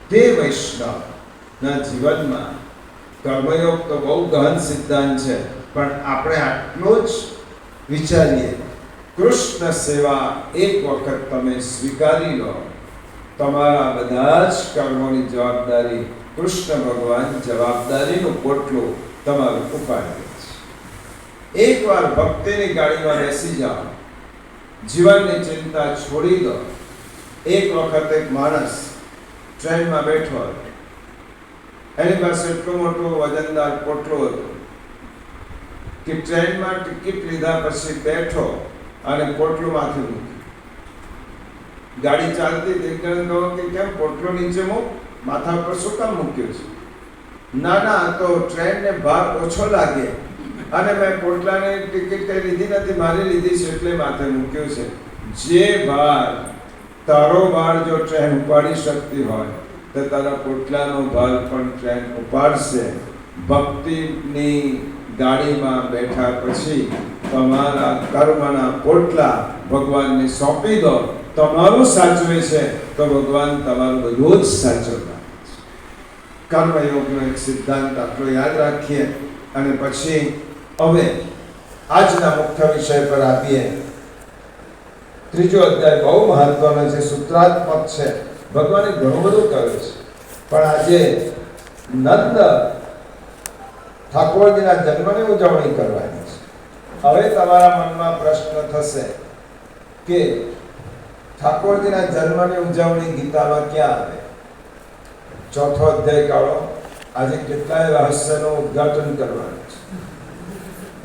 તે વૈષ્ણવના જીવનમાં કર્મયોગ તો બહુ ગહન સિદ્ધાંત છે, પણ આપણે આટલો જ વિચારીએ. કૃષ્ણ સેવા એક વખત તમે સ્વીકારી લો, તમારા બધા જ કર્મોની જવાબદારી કૃષ્ણ ભગવાન જવાબદારીનું પોટલું તમારું ઉપાડી લે છે. એકવાર ભક્તિની ગાડીમાં બેસી જાઓ, જીવનની ચિંતા છોડી દો. એક વખત એક માણસ ટ્રેનમાં બેઠો હતો. એની પાસે એટલું મોટું વજનદાર પોટલું હતું કે ટ્રેનમાં ટિકિટ લીધા પછી બેઠો અને પોટલું માથે મૂક્યું. ગાડી ચાલતી એકજણ કહો કે કેમ પોટલું નીચે મૂક, માથા પર શું કામ મૂક્યું છે? ના તો ટ્રેનને ભાર ઓછો લાગે અને મેં પોટલાની ટિકિટ કઈ લીધી નથી, મારી લીધી છે એટલે માથે મૂક્યું છે. જે ભાર તારો ભાર જો ટ્રેન ઉપાડી શકતી હોય તો તારા પોટલાનો ભાર પણ ટ્રેન ઉપાડશે. ભક્તિની ગાડીમાં બેઠા પછી તમારા કર્મના પોટલા ભગવાનને સોંપી દો. તમારું સાચવે છે તો ભગવાન તમારું બધું જ સાચવતા છે. કર્મયોગનો એક સિદ્ધાંત આટલો યાદ રાખીએ અને પછી હવે આજના મુખ્ય વિષય પર આવીએ. ત્રીજો અધ્યાય બહુ મહત્વનો છે, સૂત્રાત્મક છે. ભગવાને ઘણું બધું કહ્યું છે, પણ આજે નંદ ઠાકોરજીના જન્મની ઉજવણી કરવાની છે. હવે તમારા મનમાં પ્રશ્ન થશે કે ઠાકોરજીના જન્મની ઉજવણી ગીતામાં ક્યાં આવે? ચોથો અધ્યાય કાઢો. આજે કેટલાય રહસ્યનું ઉદ્ઘાટન કરવાનું છે,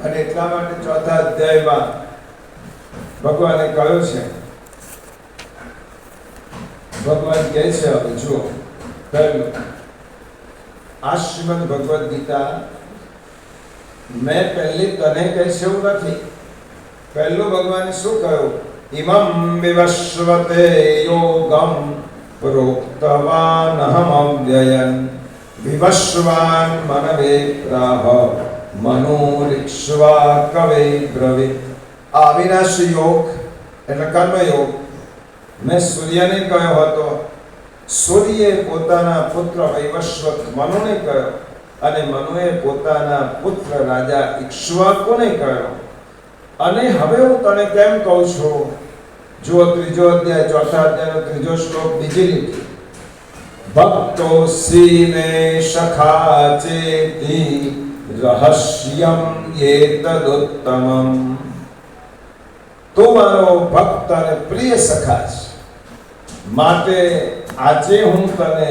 અને એટલા માટે ચોથા અધ્યાયમાં ભગવાને કહ્યું છે, ભગવાન કહે છે, હવે જુઓ, પહેલું આ શ્રીમદ ભગવદ્ ગીતા મેં પહેલી તને કહીશ એવું નથી. પહેલું ભગવાને શું કહ્યું? ઇમં વિવસ્વતે યોગમ પ્રોક્તવાન અહમ અવ્યયં વિવસ્વાન મનવે પ્રાહ મનોરિક્ષ્વા કવે બ્રવીત. આ અવિનાશી યોગ એટલે કર્મયોગ મેં સૂર્યને કહ્યો હતો. સૂર્યે પોતાના પુત્ર વૈવસ્વત મનુને કહ્યો, અને મનુએ પોતાના પુત્ર રાજા ઇક્ષ્વાકુને કહ્યો. અને હવે હું તને કેમ કહું છું? જુઓ, ત્રીજો અધ્યાય ચોથા અધ્યાયનો ત્રીજો શ્લોક, બીજી લીટી. ભક્તોસી મે સખા ચેતિ રહસ્યમ એતદુત્તમમ. તું મારો ભક્ત અને પ્રિય સખા છે, માટે આજે હું તને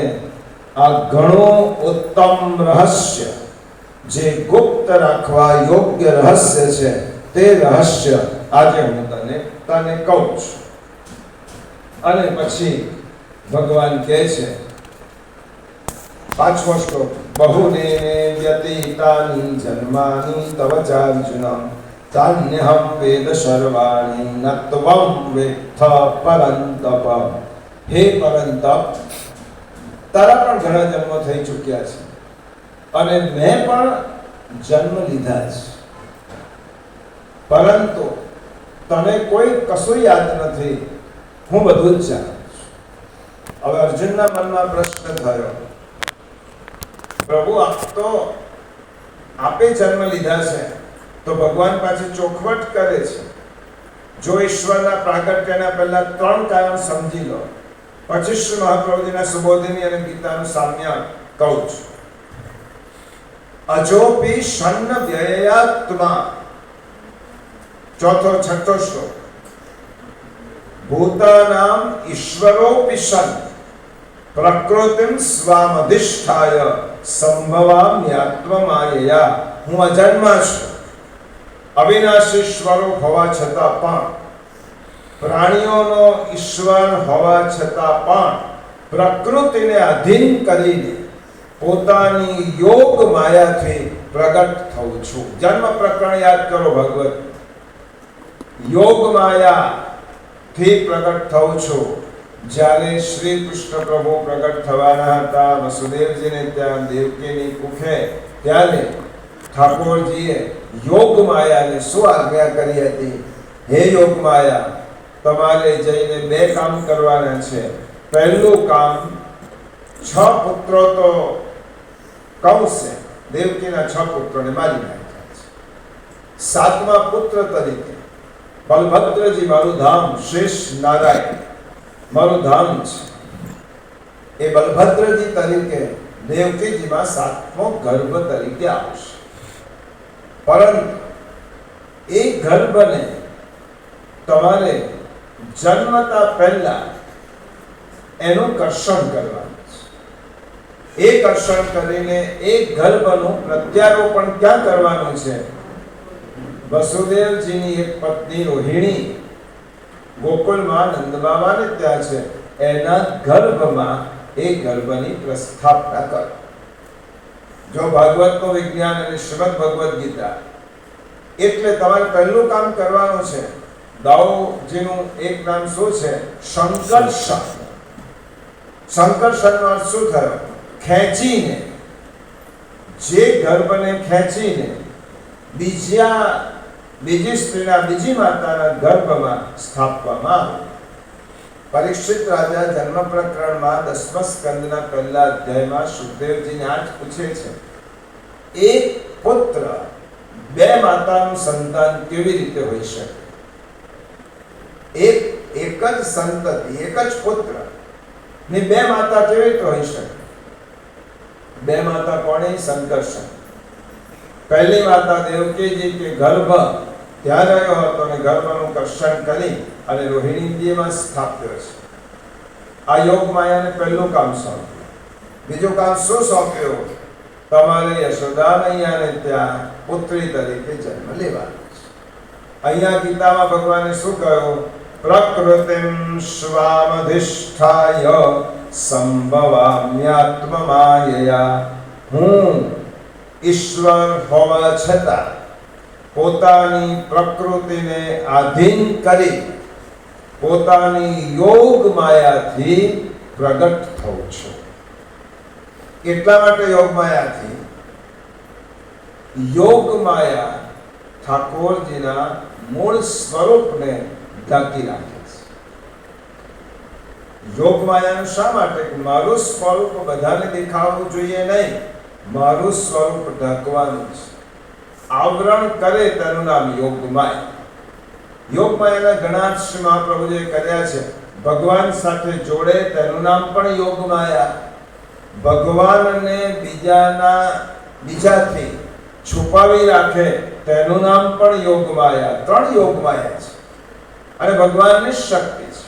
આ ઘણું ઉત્તમ રહસ્ય, જે ગુપ્ત રાખવા યોગ્ય રહસ્ય છે, તે રહસ્ય આજે હું તને કહું છું. અને પછી ભગવાન કહે છે, પાંચમો શ્લોક, બહુને વ્યતીતાની જન્માની તવ ચાર્જુન તાન્યહમ વેદ સર્વાણી ન ત્વમ વેત્થ પરંતપ. હે પરંતપ, તારા પણ ઘણા જન્મો થઈ ચૂક્યા છે અને મેં પણ જન્મ લીધા છે, પરંતુ તને કોઈ કશું યાદ નથી, હું બધું જ જાણું છું. હવે અર્જુનના મનમાં પ્રશ્ન થયો, પ્રભુ આપ તો આપે જન્મ લીધા છે તો ભગવાન પાસે ચોખવટ કરે છે, જો ઈશ્વરના પ્રાગટ્યના પહેલા 3 કારણ સમજી લો, પછી શ્રી મહાપ્રભુજીના સુબોધિની અને ગીતાનું સામ્ય કહું છું. અજોપી ષण्ण વ્યયાત્મા, ચોથો છઠ્ઠો શ્લોક, ભૂતાનામ ઈશ્વરોપી સન પ્રકૃતિમ સ્વામધિષ્ઠાય સંભવામ્યાત્મમાયયા. હું અજન્મા છું, અવિનાશી સ્વરૂપ હોવા છતાં પણ, પ્રાણીઓનો ઈશ્વર હોવા છતાં પણ પ્રકૃતિને અધીન કરીને પોતાની યોગ માયાથી પ્રગટ થઉં છું. જન્મ પ્રકરણ યાદ કરો ભગવત. યોગ માયાથી પ્રગટ થઉં છું. જ્યારે શ્રી કૃષ્ણ પ્રભુ પ્રગટ થવાના હતા વસુદેવજીને ત્યાં દેવકીની કુખે, ત્યારે ઠાકોરજીએ યોગ માયાને શું આજ્ઞા કરી હતી? હે યોગ માયા, તમારે જઈને 2 કામ કરવાના છે. પહેલું કામ, 6 પુત્રો તો કંસે દેવકીના 6 પુત્રોને મારી નાખ્યા છે. 7મા પુત્ર તરીકે બલભદ્રજી, મારું ધામ શેષ નારાયણ મારું ધામ છે, એ બલભદ્રજી તરીકે દેવકીજીમાં 7મો ગર્ભ તરીકે આવશે. પરંતુ એ ગર્ભને તમારે જન્મતા પહેલા એનું કર્ષણ કરવાનું છે. એ કર્ષણ કરીને એ ગર્ભનું પ્રત્યારોપણ ક્યાં કરવાનું છે? વસુદેવજીની એક પત્ની રોહિણી ગોકુળમાં નંદ બાબાને ત્યાં છે, એના ગર્ભમાં એ ગર્ભની પ્રસ્થાપના કરો. જો ભાગવતનું વિજ્ઞાન અને શ્રીમદ ભગવદ ગીતા, એટલે તમારે પહેલું કામ કરવાનું છે. દાઉજીનું એક નામ શું છે? સંકર્ષણ. સંકર્ષણનો અર્થ શું થયો? ખેંચીને, જે ગર્ભને ખેંચીને બીજી સ્ત્રીના, બીજી માતાના ગર્ભમાં સ્થાપવામાં આવે. પરીક્ષિત રાજા જન્મ પ્રકરણમાં 10મા સ્કંદના પહેલા અધ્યાયમાં સુખદેવજીને આ જ પૂછે છે, એક પુત્ર 2 માતાનું સંતાન કેવી રીતે હોઈ શકે? એક જ સંતતિ, એક જ પુત્ર ને 2 માતા કેવી રીતે હોઈ શકે? 2 માતા કોણે? સંકર્ષણ. પહેલી માતા દેવકીજી કે ગર્ભ ત્યાં રહ્યો હતો અને ગર્ભનું કર્ષણ કરી અને રોહિણીજીમાં સ્થાપ્યો છે. આ યોગ માયાને પહેલું કામ સોંપ્યું. બીજું કામ શું સોંપ્યું? તમારે યશોદા મૈયાને ત્યાં પુત્રી તરીકે જન્મ લેવાનો છે. અહીંયા ગીતામાં ભગવાને શું કહ્યું? પ્રકૃતિમ સ્વામધિષ્ઠાય સંભવામ્યાત્મમાયયા. હું ઈશ્વર હોવા છતાં પોતાની પ્રકૃતિને આધીન કરી પોતાની યોગ માયાથી પ્રગટ થઉં છું. એટલા માટે યોગ માયાથી, યોગ માયા ઠાકોરજીના મૂળ સ્વરૂપને ઢાંકી રાખે છે. યોગ માયાનું શા માટે? મારું સ્વરૂપ બધાને દેખાવું જોઈએ નહીં, મારું સ્વરૂપ ઢાંકવાનું છે. આવરણ કરે તેનું નામ યોગ માયા. યોગ માયાના ઘણા શ્રી મહાપ્રભુજીએ કર્યા છે. ભગવાન સાથે જોડે તેનું નામ પણ યોગ માયા. ભગવાનને બીજાથી છુપાવી રાખે તેનું નામ પણ યોગ માયા. 3 યોગ માયા છે અને ભગવાનની શક્તિ છે.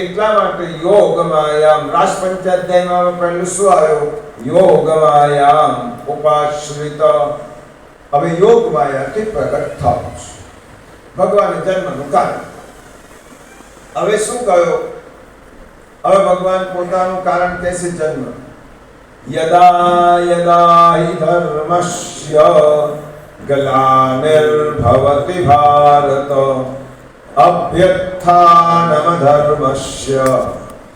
એટલા માટે યોગ માયામ, રાસ પંચાધ્યાયમાં પહેલું શું આવ્યું? યોગ માયામ ઉપાશ્રિત. હવે યોગ માયાથી પ્રગટ થવું છે ભગવાન જન્મનું કારણ. હવે શું કહ્યું? હવે ભગવાન પોતાનું કારણ કહેશે જન્મ. યદા યદા હિ ધર્મસ્ય ગ્લાનિર્ભવતિ ભારત અભ્યુત્થાનમ ધર્મસ્ય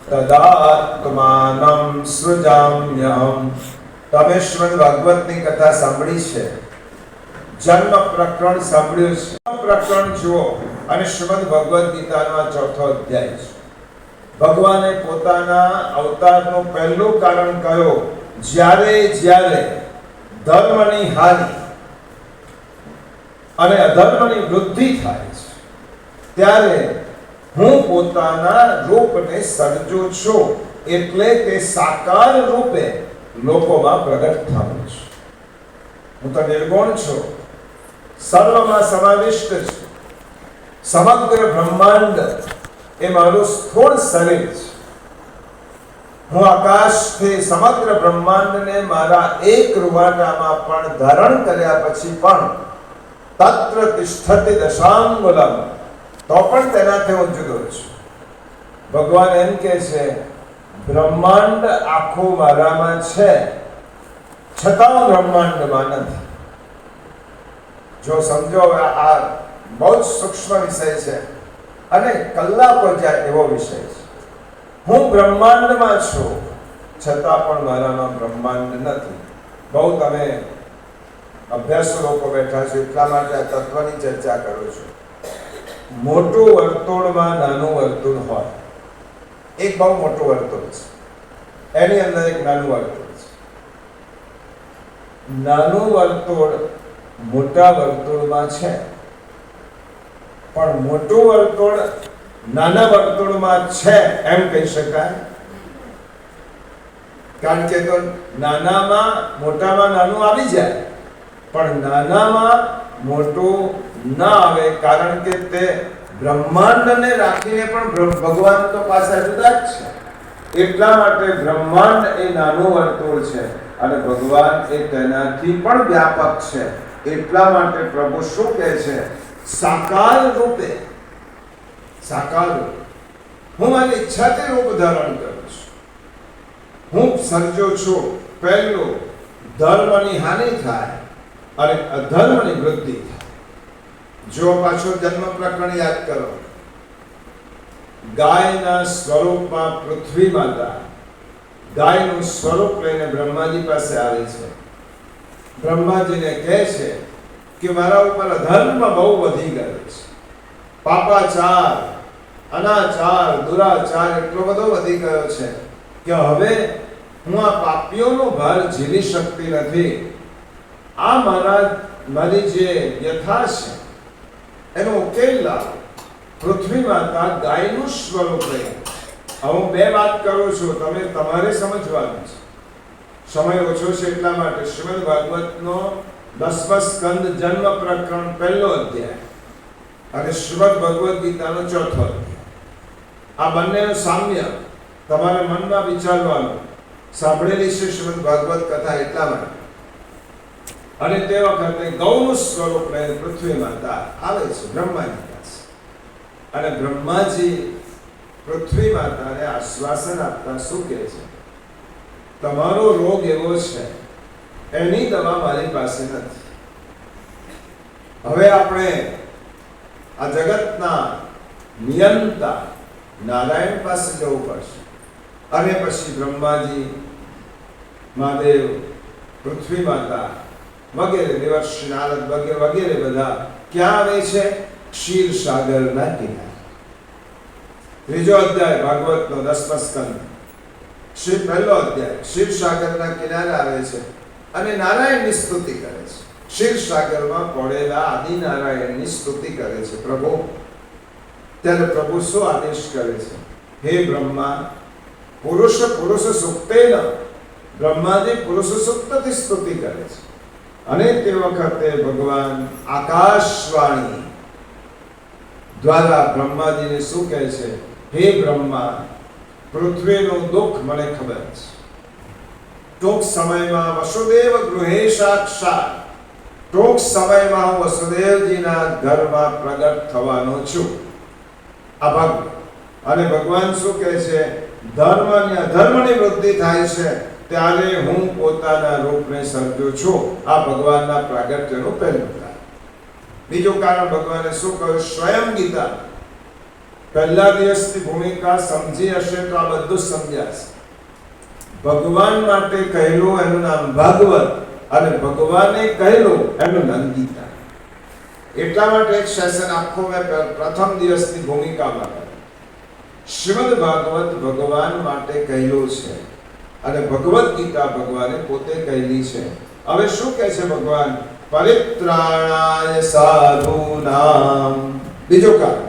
તદાત્માનમ સૃજામ્યહમ. તમે શ્રીમદ ભાગવતની કથા સાંભળી છે, જન્મ પ્રકરણ સાંભળ્યું છે. પ્રકરણ જુઓ અને શ્રીમદ ભગવદ ગીતાનો આ ચોથો અધ્યાય છે. ભગવાને પોતાના અવતારનું પહેલું કારણ કહ્યું, જ્યારે ધર્મની હાનિ અને અધર્મની વૃદ્ધિ થાય છે, ત્યારે હું પોતાના રૂપને સર્જું છું, એટલે તે સાકાર રૂપે લોકોમાં પ્રગટ થવાનું છે. હું તો નિર્ગુણ છું, સર્વમાં સમાવિષ્ટ છું. સમગ્ર બ્રહ્માંડ એ મારું સ્થૂળ શરીર છે. હું આકાશથી સમગ્ર બ્રહ્માંડને મારા એક રૂવાટામાં પણ ધારણ કર્યા પછી પણ તત્ર તિષ્ઠતિ દશાંગુલમ, તો પણ તેનાથી હું જુદો છું. ભગવાન એમ કહે છે, બ્રહ્માંડ આખું મારામાં છે, છતાં હું બ્રહ્માંડમાં નથી. જો સમજો, આ બહુ જ સૂક્ષ્મ વિષય છે અને કલાકો જાય એવો વિષય છે. હું બ્રહ્માંડમાં છું, છતાં પણ મારામાં બ્રહ્માંડ નથી. બહુ તમે અભ્યાસુ લોકો બેઠા છો, એટલા માટે આ તત્વની ચર્ચા કરું છું. મોટું વર્તુળમાં નાનું વર્તુળ હોય, એક બહુ મોટું વર્તુળ છે, એની અંદર એક નાનું વર્તુળ છે. નાનું વર્તુળ મોટા વર્તુળમાં છે, પણ મોટું વર્તુળ નાના વર્તુળમાં છે એમ કહી શકાય? કારણ કે તો નાનામાં મોટામાં નાનું આવી જાય, પણ નાનામાં મોટું ના આવે, કારણ કે તે બ્રહ્માંડને રાખીને પણ ભગવાન તો પાછા જુદા જ છે. એટલા માટે બ્રહ્માંડ એ નાનું વર્તુળ છે અને ભગવાન એ તેનાથી પણ વ્યાપક છે. એટલા માટે પ્રભુ શું કહે છે? સાકાર રૂપે, સાકાર રૂપે હું મારી ઈચ્છાથી રૂપ ધારણ કરું છું. હું સર્જો છું. પહેલું, ધર્મની હાનિ થાય અને અધર્મની વૃદ્ધિ થાય. જો પાછો જન્મ પ્રકરણ યાદ કરો, ગાયના સ્વરૂપમાં પૃથ્વી માતા ગાયનું સ્વરૂપ લઈને બ્રહ્માજી પાસે આવે છે. બ્રહ્માજીને કહે છે કે મારા ઉપર અધર્મ બહુ વધી ગયો છે, પાપાચાર, અનાચાર, દુરાચાર એટલો બધો વધી ગયો છે કે હવે હું આ પાપીઓનો ભાર ઝીલી શકતી નથી. આ મારી જે વ્યથા છે એનો ઉકેલ લાવો. પૃથ્વી માતા ગાયનું સ્વરૂપ લઈ. હું બે વાત કરું છું, તમે તમારે સમજવાનું છે. સમય ઓછો છે એટલા માટે શ્રીમદ ભાગવતનો 10મો સ્કંદ જન્મ પ્રકરણ પહેલો અધ્યાય અને શ્રીમદ ભગવદ ગીતાનો ચોથો અધ્યાય, આ બંનેનું સામ્ય તમારે મનમાં વિચારવાનું. સાંભળેલી છે શ્રીમદ ભાગવત કથા એટલા માટે. અને તે વખતે ગૌનું સ્વરૂપ લઈને પૃથ્વી માતા આવે છે બ્રહ્માજી પાસે, અને બ્રહ્માજી પૃથ્વી માતાને આશ્વાસન આપતા શું કહે છે? તમારો રોગ એવો છે, એની દવા મારી પાસે નથી. હવે આપણે આ જગતના નિયંતા નારાયણ પાસે જવું પડશે. અને પછી બ્રહ્માજી, મહાદેવ, પૃથ્વી માતા વગેરે, દેવર્ષિ નારદ વગેરે બધા ક્યાં આવે છે? ક્ષીર સાગરના કિનારે. ત્રીજો અધ્યાય ભાગવતનો 10મો સ્કંદ, પહેલો અધ્યાય ક્ષીર સાગરના કિનારે આવે છે અને નારાયણની સ્તુતિ કરે છે. ક્ષીર સાગરમાં પડેલા આદિ નારાયણની સ્તુતિ કરે છે પ્રભુ. ત્યારે પ્રભુ શું આદેશ કરે છે? હે બ્રહ્મા, પુરુષ સુક્તેન, બ્રહ્માજી પુરુષ સુક્તથી સ્તુતિ કરે છે. અને તે વખતે ભગવાન આકાશવાણી દ્વારા બ્રહ્માજીને શું કહે છે? હે બ્રહ્મા, પૃથ્વીનું દુઃખ મને ખબર છે. ટૂંક સમયમાં વસુદેવ ગૃહે સાક્ષાત, ટૂંક સમયમાં હું વસુદેવજીના ઘરમાં પ્રગટ થવાનો છું. આ ભગવાન. અને ભગવાન શું કહે છે? ધર્મ અને અધર્મની વૃદ્ધિ થાય છે, ત્યારે હું પોતાના રૂપને સર્જું છું. આ ભગવાનના પ્રાગટ્યનું પહેલું કારણ. બીજું કારણ ભગવાને શું કહ્યું? સ્વયં ગીતા પહેલા દિવસની ભૂમિકા સમજી હશે તો આ બધું સમજ્યા છે. ભગવાન માટે કહેલું એનું નામ ભાગવત અને ભગવાને કહેલું એનું નામ ગીતા. એટલા માટે એક સેશન આખો મેં પ્રથમ દિવસની ભૂમિકામાં કર્યું. શ્રીમદ ભાગવત ભગવાન માટે કહેલું છે અને ભગવદ ગીતા ભગવાને પોતે કહેલી છે. હવે શું કહે છે ભગવાન? પરિત્રાણાય સાધુનામ. બીજું કારણ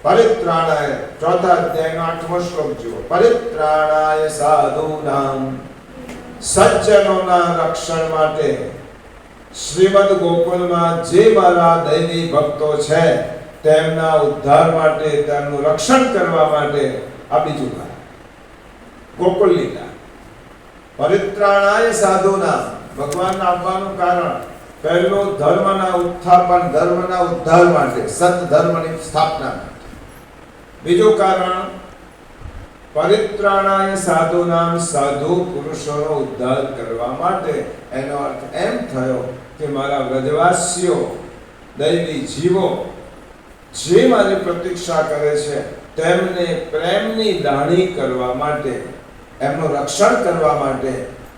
પરિત્રાણાય, ચોથા અધ્યાયનો 8મો શ્લોક જુઓ. પરિત્રાણાય સાધુનામ, સજ્જનોના રક્ષણ માટે શ્રીમદ ગોકુલમાં જે મારા દૈવી ભક્તો છે તેમના ઉદ્ધાર માટે, તેમનું રક્ષણ કરવા માટે. આ બીજું કારણ ગોકુલ લીલા. પરિત્રાણાય સાધુનામ, ભગવાન આવવાનું કારણ પહેલું ધર્મના ઉત્થાપન, ધર્મના ઉદ્ધાર માટે, સત ધર્મની સ્થાપના માટે. બીજું કારણ પરિત્રાણાય સાધુનામ, સાધુ પુરુષોનો ઉદ્ધાર કરવા માટે. એનો અર્થ એમ થયો કે મારા વ્રજવાસીઓ, દૈવી જીવો જે મારી પ્રતીક્ષા કરે છે તેમને પ્રેમની દાણી કરવા માટે, એમનું રક્ષણ કરવા માટે,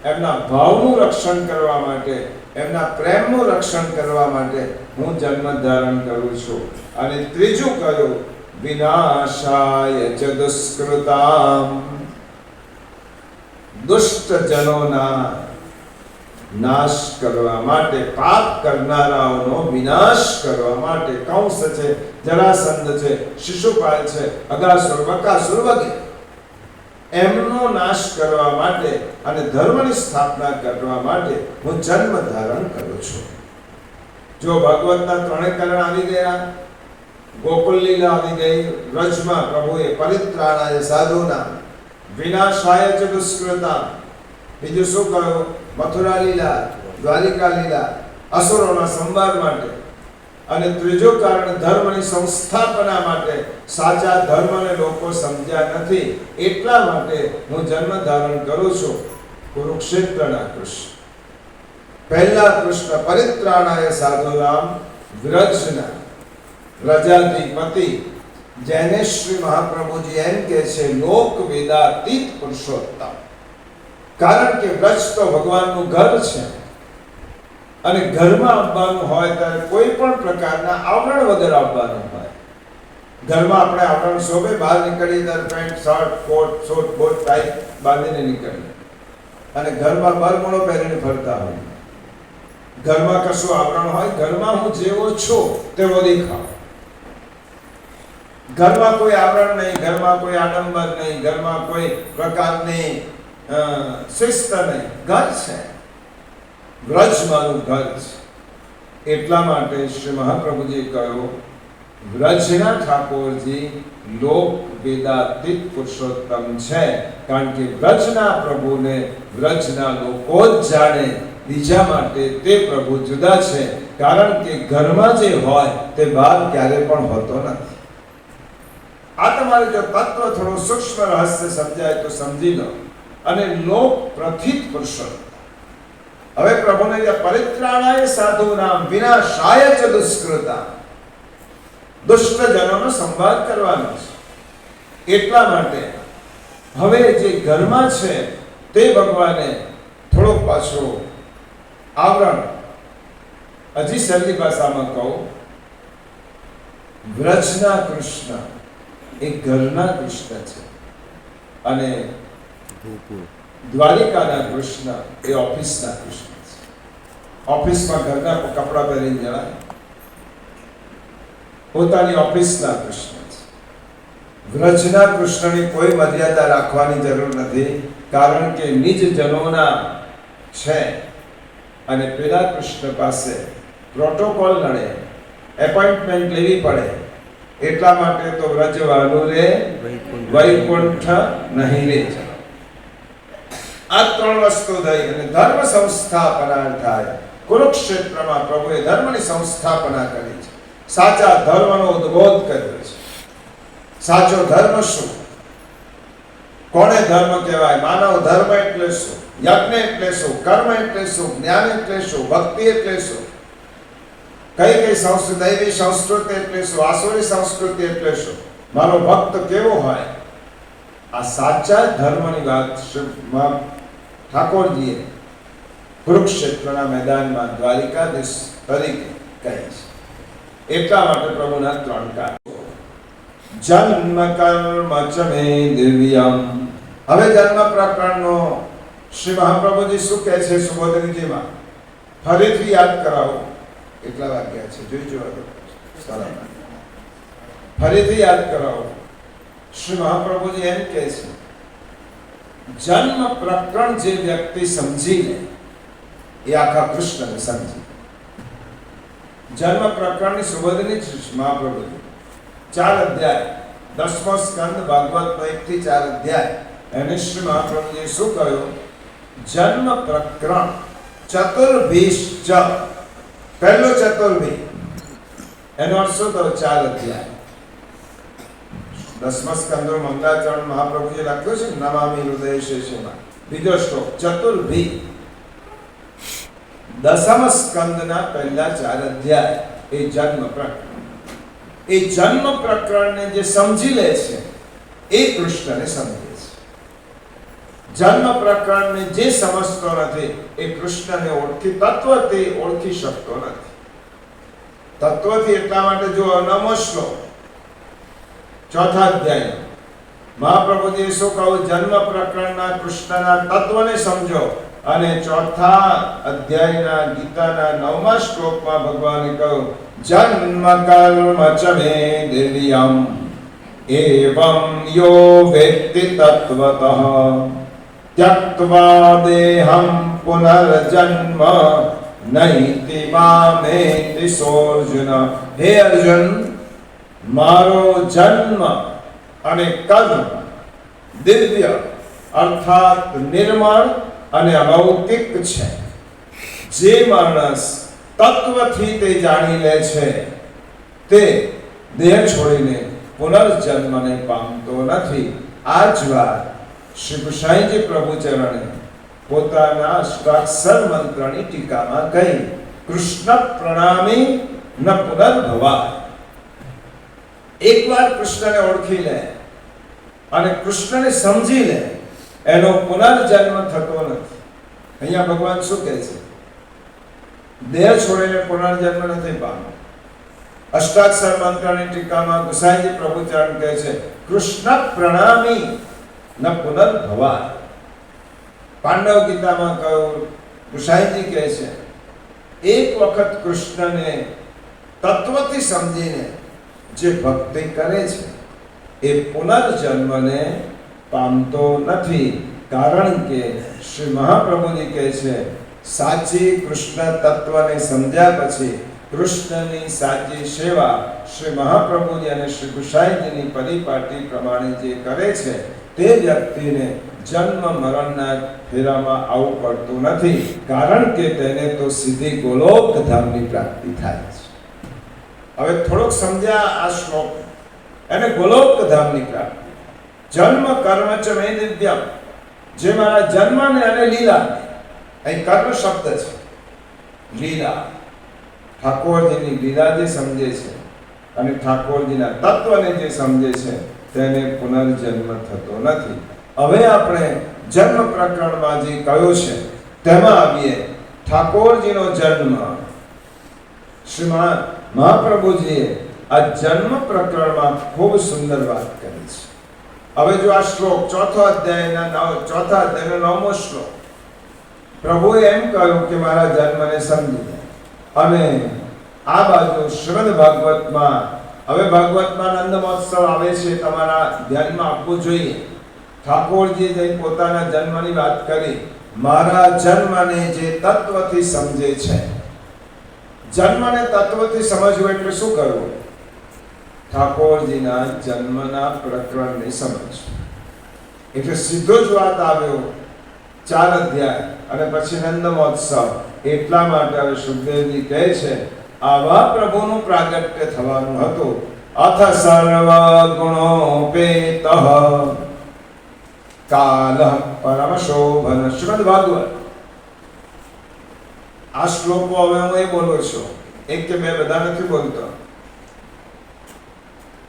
એમના ભાવનું રક્ષણ કરવા માટે, એમના પ્રેમનું રક્ષણ કરવા માટે હું જન્મ ધારણ કરું છું. અને ત્રીજું કયું? વિનાશાય ચ દુષ્કૃતામ, દુષ્ટ જનોના નાશ કરવા માટે, પાપ કરનારાઓનો વિનાશ કરવા માટે. કંસ છે, જરાસંધ છે, શિશુપાલ છે, અગાસુર, બકાસુર વગેરે, એમનો નાશ કરવા માટે અને ધર્મની સ્થાપના કરવા માટે હું જન્મ ધારણ કરું છું. જો ભાગવતના ત્રણેય કરણ આવી ગયા, ગોકુલ લીલા આવી ગઈ, વ્રજમાં પ્રભુએ પરિત્રાણાય સાધુના, વિનાશાય ચ દુષ્કૃતા. બીજું શું કહ્યું? મથુરા લીલા, દ્વારિકા લીલા, અસુરોના સંહાર માટે. અને ત્રીજું કારણ ધર્મની સંસ્થાપના માટે. સાચા ધર્મને લોકો સમજ્યા નથી, એટલા માટે હું જન્મ ધારણ કરું છું. કુરુક્ષેત્રના કૃષ્ણ, પહેલા કૃષ્ણ પરિત્રાણાય સાધુનામ, વ્રજના રજાધિપતિ, જેને શ્રી મહાપ્રભુજી એમ કહે છે લોક વેદાતીત પુરુષોત્તમ. કારણ કે વ્રજ તો ભગવાનનું ઘર છે અને ઘરમાં આવવાનું હોય ત્યારે કોઈ પણ પ્રકારના આવરણ વગર આવવાનું હોય. ઘરમાં આપણે આવરણ શોભે, બહાર નીકળીએ ત્યારે પેન્ટ, શર્ટ, કોટ, શૂટ, બૂટ, ટાઈ બાંધીને નીકળીએ અને ઘરમાં બરમણો પહેરીને ફરતા હોય. ઘરમાં કશું આવરણ હોય? ઘરમાં હું જેવો છું તેવો દેખાવ. ઘરમાં કોઈ આવરણ નહીં, ઘરમાં કોઈ આડંબર નહીં, ઘરમાં કોઈ પ્રકારની શિસ્ત નહીં. ઘર છે, વ્રજ મારું ઘર છે. એટલા માટે શ્રી મહાપ્રભુજીએ કહ્યું વ્રજના ઠાકોરજી લોક વેદાતીત પુરુષોત્તમ છે. કારણ કે વ્રજના પ્રભુને વ્રજના લોકો જ જાણે, બીજા માટે તે પ્રભુ જુદા છે. કારણ કે ઘરમાં જે હોય તે બહાર ક્યારે પણ હોતો નથી. આ તમારે જો તત્વ થોડું સૂક્ષ્મ રહસ્ય સમજાય તો સમજી લો. અને લોક પ્રથિત પુરુષોત્તમ. હવે પ્રભુને જે પરિત્રાણાય સાધુનામ, વિનાશાય ચ દુષ્કૃતા, દુષ્ટ જનોનો સંહાર કરવાનો છે. એટલા માટે હવે જે ઘરમાં છે તે ભગવાને થોડોક પાછો આવરણ, હજી સરલી ભાષામાં કહું, વ્રજના કૃષ્ણ એ ઘરના કૃષ્ણ છે અને દ્વારિકાના કૃષ્ણ એ ઓફિસના કૃષ્ણ છે. ઓફિસમાં ઘરના કપડા પહેરીને જણાય, પોતાની ઓફિસના કૃષ્ણ છે. વ્રજના કૃષ્ણની કોઈ મર્યાદા રાખવાની જરૂર નથી, કારણ કે નિજ જનોના છે અને પેલા કૃષ્ણ પાસે પ્રોટોકોલ નડે, એપોઇન્ટમેન્ટ લેવી પડે. એટલા માટે તો વ્રજ વાલું રે વૈકુંઠ નહીં રે. આ ત્રણ વસ્તુ થઈ અને ધર્મ સંસ્થાપના થાય. કુરુક્ષેત્રમાં પ્રભુએ ધર્મની સંસ્થાપના કરી છે, સાચા ધર્મનો ઉદ્બોધ કર્યો છે. સાચો ધર્મ શું? કોને ધર્મ કહેવાય? માનવ ધર્મ એટલે શું? યજ્ઞ એટલે શું? કર્મ એટલે શું? જ્ઞાન એટલે શું? ભક્તિ એટલે શું? કઈ કઈ સંસ્કૃતિ, દૈવી સંસ્કૃતિ એટલે શું? આસુરી સંસ્કૃતિ એટલે શું? મારો ભક્ત કેવો હોય, આ સાચા ધર્મની વાત ઠાકોરજીએ કુરુક્ષેત્રના મેદાનમાં દ્વારિકાધીશ તરીકે કહી છે. એટલા માટે પ્રભુના 3 કાર્યો. જન્મ કર્મ ચ મે દિવ્યમ. હવે જન્મ પ્રકરણનો શ્રી મહાપ્રભુજી શું કહે છે સુબોધનજીમાં? ફરીથી યાદ કરાવો. એટલા વાગ્યા છે, જોઈજો. ફરીથી યાદ કરાવો. શ્રી મહાપ્રભુજી એમ કહે છે, જન્મ પ્રકરણ જે વ્યક્તિ સમજી લે એ આખા કૃષ્ણને સમજી. જન્મ પ્રકરણની સુબોધની મહાપ્રભુજી 4 અધ્યાય, 10મો સ્કંદ ભાગવતનો 1 થી 4 અધ્યાય. એને શ્રી મહાપ્રભુજીએ શું કહ્યું? જન્મ પ્રકરણ ચતુર્ભીશ્ચ. પહેલો ચતુર્ભી એનો અર્થ શું થયો? 4 અધ્યાય. 10મા સ્કંદનો મંગલાચરણ મહાપ્રભુજીએ લખ્યું છે નમામિ હૃદય શેષેમાં. બીજો શ્લોક ચતુર્ભી 10મ સ્કંદના પહેલા 4 અધ્યાય એ જન્મ પ્રકરણ. એ જન્મ પ્રકરણને જે સમજી લે છે એ કૃષ્ણને સમજે છે. જન્મ પ્રકરણને જે સમજતો નથી એ કૃષ્ણને તત્વથી ઓળખી શકતો નથી. તત્વથી એટલા માટે જો 9મો શ્લોક 4થા અધ્યાય મહાપ્રભુજીએ શું કહ્યું? જન્મ પ્રકરણના કૃષ્ણના તત્વને સમજો. અને 4થા અધ્યાયના ગીતાના 9મા શ્લોકમાં ભગવાને કહ્યું જન્મ કર્મ ચ મે દિવ્યમ એવં યો વેત્તિ તત્વતઃ ત્યક્ત્વા દેહં પુનર્જન્મ નૈતિ મામેતિ સોર્જુન. હે અર્જુન, મારો જન્મ અને કર્મ દિવ્ય અર્થાત નિર્મળ અને અલૌકિક છે. જે માણસ તત્વથી તે જાણી લે છે તે દેહ છોડીને પુનર્જન્મને પામતો નથી. આ જ વાત શ્રી ગુસાઈજી પ્રભુ ચરણે પોતાના અષ્ટાક્ષર મંત્રની ટીકામાં કહી. કૃષ્ણ પ્રણામી ન પુનર્ભવા. એકવાર કૃષ્ણને ઓળખી લે અને કૃષ્ણને સમજી લે એનો પુનર્જન્મ થતો નથી. અહીંયા ભગવાન શું કહે છે? દેહ છોડીને પુનર્જન્મ નથી પામતો. અષ્ટાક્ષર મંત્રની ટીકામાં ગુસાઈજી પ્રભુચરણ કહે છે કૃષ્ણ પ્રણામી ન પુનર્ભવા. પાંડવ ગીતામાં કહ્યું, ગુસાઈજી કહે છે એક વખત કૃષ્ણને તત્વથી સમજીને જે ભક્તિ કરે છે એ પુનર્જન્મને પામતો નથી. કારણ કે શ્રી મહાપ્રભુજી કહે છે સાચી કૃષ્ણ તત્વને સમજ્યા પછી કૃષ્ણની સાચી સેવા શ્રી મહાપ્રભુજી અને શ્રી ગુસાઈજીની પરિપાટી પ્રમાણે જે કરે છે તે વ્યક્તિને જન્મ મરણના ફેરામાં આવવું પડતું નથી. કારણ કે તેને તો સીધી ગોલોક ધામની પ્રાપ્તિ થાય છે. હવે થોડોક સમજ્યા આ શ્લોક, એને ગોલોક ધામની પ્રાપ્તિ. જન્મ કર્મ ચ મે દિવ્યમ. જે મારા જન્મને અને લીલા, અહીં કર્મ શબ્દ છે, લીલા ઠાકોરજીની લીલા જે સમજે છે અને ઠાકોરજીના તત્વને જે સમજે છે તેને પુનર્જન્મ થતો નથી. હવે આપણે જન્મ પ્રકરણમાં જે કહ્યું છે તેમાં આવીએ. ઠાકોરજીનો જન્મ શ્રીમાન મહાપ્રભુજીએ આ જન્મ પ્રકરણમાં ખૂબ સુંદર વાત કરી છે. હવે જો આ શ્લોક 4થા અધ્યાયનો 9મો શ્લોક, પ્રભુએ એમ કહ્યું કે મારા જન્મને સમજી લે. અને આ બાજુ શ્રીમદ ભાગવતમાં, હવે ભાગવતમાં નંદ મહોત્સવ આવે છે, તમારા ધ્યાનમાં આપવું જોઈએ. ઠાકોરજી જે પોતાના જન્મની વાત કરી, મારા જન્મને જે તત્વથી સમજે છે. જન્મને તત્વથી સમજવું એટલે શું કરવું? ઠાકોરજીના જન્મના પ્રકરણની સમજ. એટલે સીધો જ વાત આવ્યો 4 અધ્યાય અને પછી નંદ મહોત્સવ. એટલા માટે હવે સુખદેવજી કહે છે આવા પ્રભુનું પ્રાગટ્ય થવાનું હતું. અથ સર્વ ગુણોપેતઃ કાલઃ પરમ શોભન. શ્રીમદ ભાગવત. આ શ્લોકો હવે હું એ બોલું છું, એક કે બે બધા નથી બોલતો.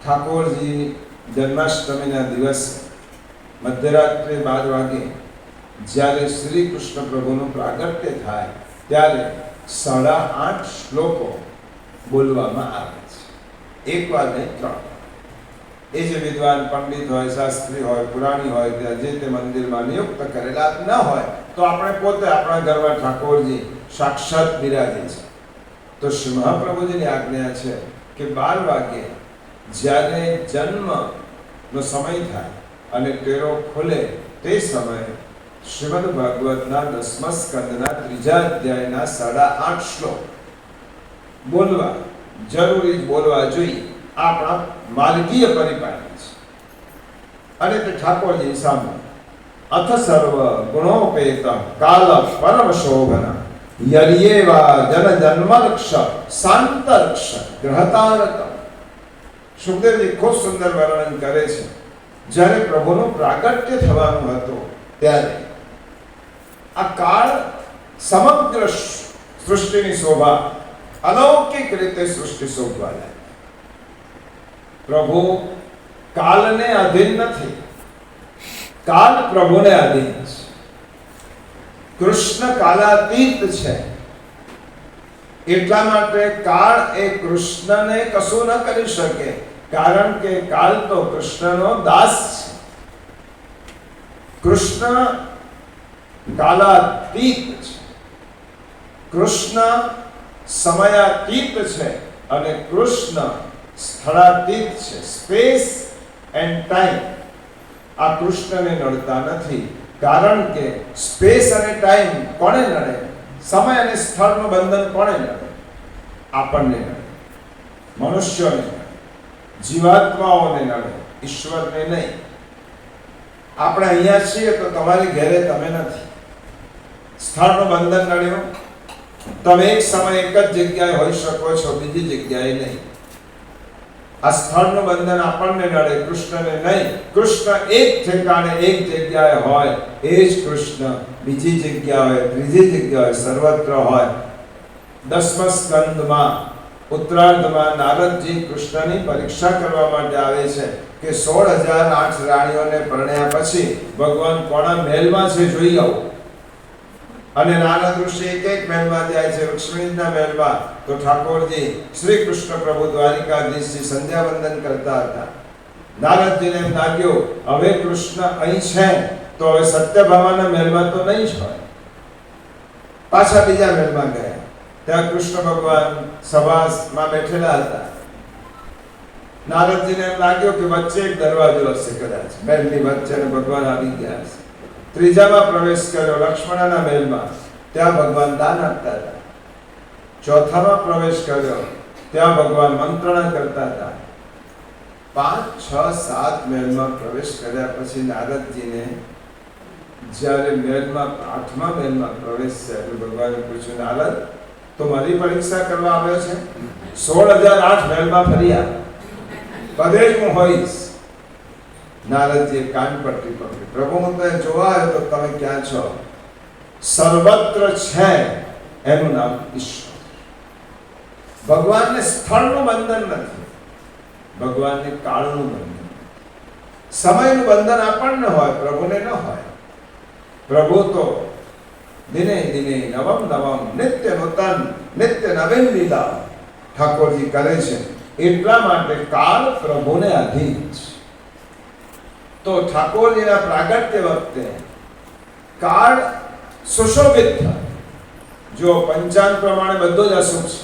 ઠાકોરજી જન્માષ્ટમીના દિવસે મધ્યરાત્રે 12 વાગે જ્યારે શ્રી કૃષ્ણ પ્રભુનું પ્રાગટ્ય થાય ત્યારે 8.5 શ્લોકો બોલવામાં આવે છે. એક વાર નહીં, 3. એ જે વિદ્વાન પંડિત હોય, શાસ્ત્રી હોય, પુરાણી હોય, ત્યાં જે તે મંદિરમાં નિયુક્ત કરેલા ન હોય તો આપણે પોતે આપણા ઘરમાં ઠાકોરજી સાક્ષાત બિરાજે છે. તો શ્રી મહાપ્રભુજીની આજ્ઞા છે કે 12 વાગે જ્યારે જન્મનો સમય થાય અને ટેરો ખોલે તે સમયે શ્રીમદ ભાગવતના 10મા સ્કંદના 3જા અધ્યાયના 8.5 શ્લોક બોલવા, જરૂરી બોલવા જોઈએ. આપણા માર્ગીય પરિપાટી છે અને તે ઠાકોરજી સામે અથ સર્વ ગુણોપેત કાલ પરમ શોભન યર્યેવા જન જન્મલક્ષ શાંતરક્ષ ગ્રહતારક. સુખદેવજી ખૂબ સુંદર વર્ણન કરે છે. જ્યારે પ્રભુનું પ્રાગટ્ય થવાનું હતું ત્યારે આ કાળ સમગ્ર સૃષ્ટિની શોભા અલૌકિક રીતે સૃષ્ટિ શોભવા લાગી. પ્રભુ કાલને અધીન નથી, કાલ પ્રભુને અધીન છે. કૃષ્ણ કાલાતીત છે, એટલા માટે કાળ એ કૃષ્ણને કશું ન કરી શકે, કારણ કે કાલ તો કૃષ્ણનો દાસ છે. કૃષ્ણ કાલાતીત છે, કૃષ્ણ સમયાતીત છે અને કૃષ્ણ સ્થળાતીત છે. સ્પેસ એન્ડ ટાઈમ આ કૃષ્ણને નડતા નથી, કારણ કે સ્પેસ અને ટાઈમ કોને નડે? સમય અને સ્થળનું બંધન કોને નડે? આપણને નડે, મનુષ્યોને નડે, જીવાત્માઓને નડે, ઈશ્વરને નહીં. આપણે અહીંયા છીએ તો તમારી ઘરે તમે નથી. સ્થળનું બંધન નડ્યું, તમે એક સમય એક જ જગ્યાએ હોઈ શકો છો, બીજી જગ્યાએ નહીં. આ સ્થળનું બંધન આપણને નડે, કૃષ્ણને નહીં. કૃષ્ણ એક ઠેકાણે એક જગ્યાએ હોય એ જ કૃષ્ણ બીજી જગ્યા હોય, ત્રીજી જગ્યા હોય, સર્વત્ર હોય. 10મા સ્કંદમાં ઉત્તરાર્ધમાં નારદજી કૃષ્ણની પરીક્ષા કરવા માટે આવે છે કે 16,008 રાણીઓને પરણ્યા પછી ભગવાન કોના મહેલમાં છે જોઈ આવો. અને નારદ ઋષિ એક મહેલમાં જાય છે, રુક્ષ્મણીના મહેલમાં. તો ઠાકોરજી શ્રી કૃષ્ણ પ્રભુ દ્વારિકાધીશજી સંધ્યા વંદન કરતા હતા. નારદજીને એમ લાગ્યું હવે કૃષ્ણ અહીં છે તો હવે સત્યભામાના મહેલમાં તો નહીં જ હોય. પાછા બીજા મહેલમાં ગયા. ત્યાં કૃષ્ણ ભગવાન સભામાં બેઠેલા હતા. નારદજીને એમ લાગ્યું કે વચ્ચે એક દરવાજો હશે, કદાચ મહેલની વચ્ચે ભગવાન આવી ગયા હશે. ત્રીજામાં પ્રવેશ કર્યો, લક્ષ્મણના મહેલમાં. ત્યાં ભગવાન દાન આપતા હતા. ચોથામાં પ્રવેશ કર્યો, ત્યાં ભગવાન મંત્રણા કરતા હતા. 5, 6, 7 મહેલમાં પ્રવેશ કર્યા પછી નારદજીને જ્યારે મહેલમાં 8મા મહેલમાં પ્રવેશ થયો, ભગવાને પૂછ્યું, નારદ તો મારી પરીક્ષા કરવા આવ્યો છે? 16,008 મહેલમાં ફર્યા, બધે જ હું હોઈશ. નારદજીએ કાન પટ્ટી પકડી, પ્રભુ હું તો જોવા આવ્યો તો તમે ક્યાં છો? સર્વત્ર છે એનું નામ ઈશ્વર. ભગવાનને સ્થળનું બંધન નથી, ભગવાનને કાળનું બંધન. સમયનું બંધન આપણને હોય, પ્રભુને ન હોય. પ્રભુ તો દિને દિને નવમ નવમ નિત્ય નૂતન નિત્ય નવીન લીલા ઠાકોરજી કરે છે. એટલા માટે કાળ પ્રભુને અધીન છે. તો ઠાકોરજીના પ્રાગટ્ય વખતે કાળ સુશોભિત થાય. જો પંચાંગ પ્રમાણે બધું જ અશુભ છે.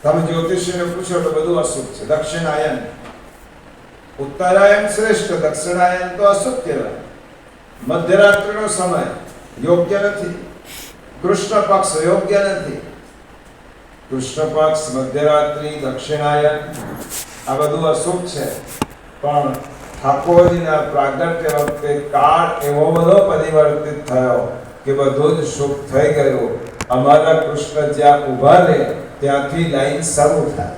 તમે જ્યોતિષીને પૂછો તો બધું અશુભ છે. દક્ષિણાયન, ઉત્તરાયણ શ્રેષ્ઠ, દક્ષિણાયન તો અશુભ કહેવાય. મધ્યરાત્રિનો સમય યોગ્ય નથી, કૃષ્ણ પક્ષ યોગ્ય નથી. કૃષ્ણ પક્ષ, મધ્યરાત્રિ, દક્ષિણાયન આ બધું અશુભ છે. પણ ઠાકોરજીના પ્રાગટ્ય વખતે કાળ એવો બધો પરિવર્તિત થયો કે બધું જ શુભ થઈ ગયું. અમારા કૃષ્ણ જ્યાં ઊભા રહે ત્યાંથી લાઈન શરૂ થાય.